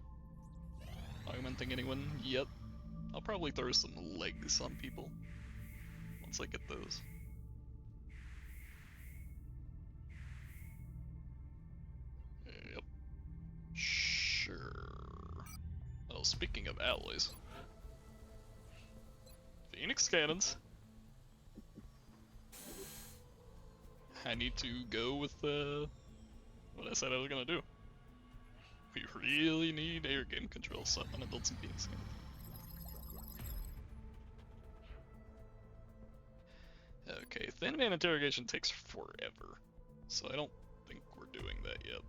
augmenting anyone yet. I'll probably throw some legs on people once I get those. Yep. Sure. Oh, speaking of alloys. Phoenix cannons. I need to go with what I said I was gonna do. We really need air game control, so I'm gonna build some Phoenix cannons. Okay, Thin Man interrogation takes forever, so I don't think we're doing that yet.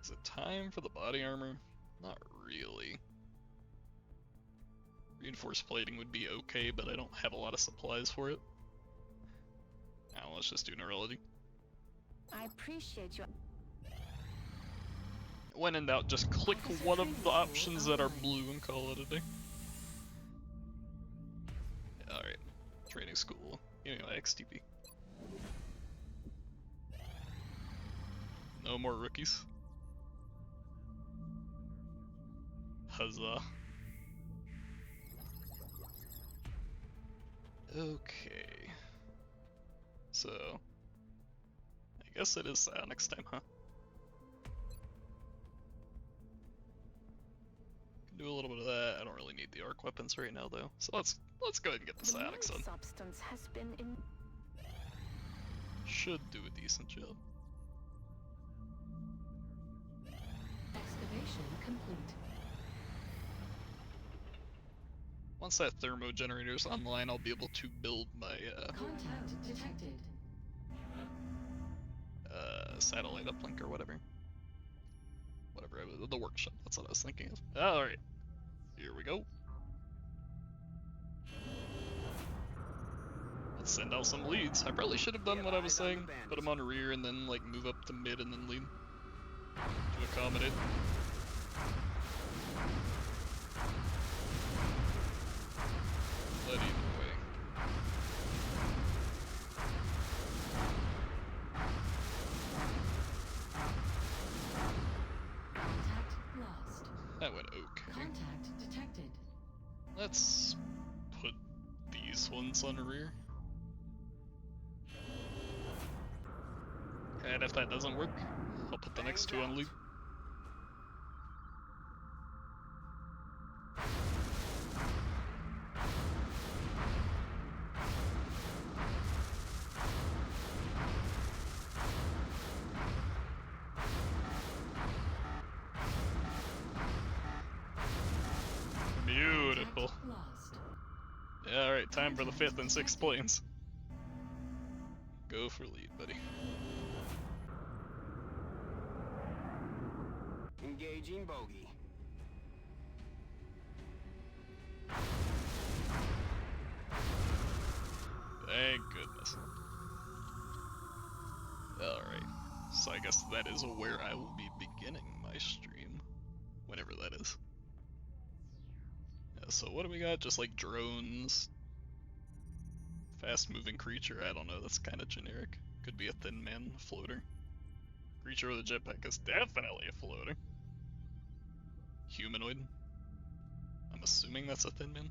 Is it time for the body armor? Not really. Reinforced plating would be okay, but I don't have a lot of supplies for it. Now let's just do neurology. I appreciate your... When in doubt, just click one of the options that are blue and call it a day. Alright. Training school. Anyway, XTP. No more rookies. Huzzah. Okay. So... I guess it is next time, huh? Do a little bit of that. I don't really need the arc weapons right now though. So let's go ahead and get the psionics on. Substance has been in. Should do a decent job. Excavation complete. Once that thermo generator is online, I'll be able to build my Contact detected. satellite uplink or whatever. The workshop, that's what I was thinking of. Alright, here we go. Let's send out some leads. I probably should have done what I was saying, put them on rear and then like move up to mid and then lead to accommodate. But either way. Contact lost. That went okay. Contact detected. Let's put these ones on rear. And if that doesn't work, I'll put the next two on lead. Beautiful. Lost. Alright, time for the 5th and 6th planes. Go for lead, buddy. Engaging bogey. Thank goodness. Alright, so I guess that is where I will be beginning my stream. Whenever that is. Yeah, so what do we got? Just like drones. Fast moving creature, I don't know, that's kind of generic. Could be a thin man floater. Creature with a jetpack is definitely a floater. Humanoid. I'm assuming that's a thin man.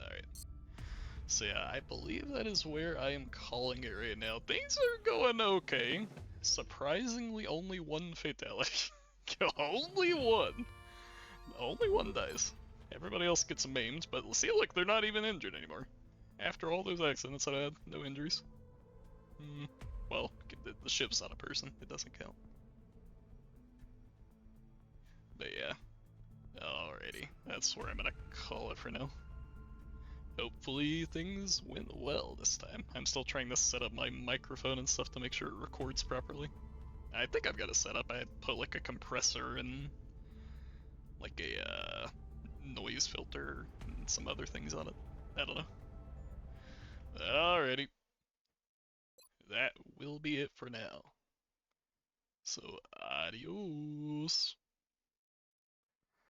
Alright. So yeah, I believe that is where I am calling it right now. Things are going okay. Surprisingly, only one fatality. Only one. Only one dies. Everybody else gets maimed, but see, look, they're not even injured anymore. After all those accidents I had, no injuries. Well, the ship's not a person, it doesn't count. But yeah. Alrighty, that's where I'm gonna call it for now. Hopefully things went well this time. I'm still trying to set up my microphone and stuff to make sure it records properly. I think I've got it set up. I put like a compressor and like a noise filter and some other things on it. I don't know. Alrighty. That will be it for now. So, adios.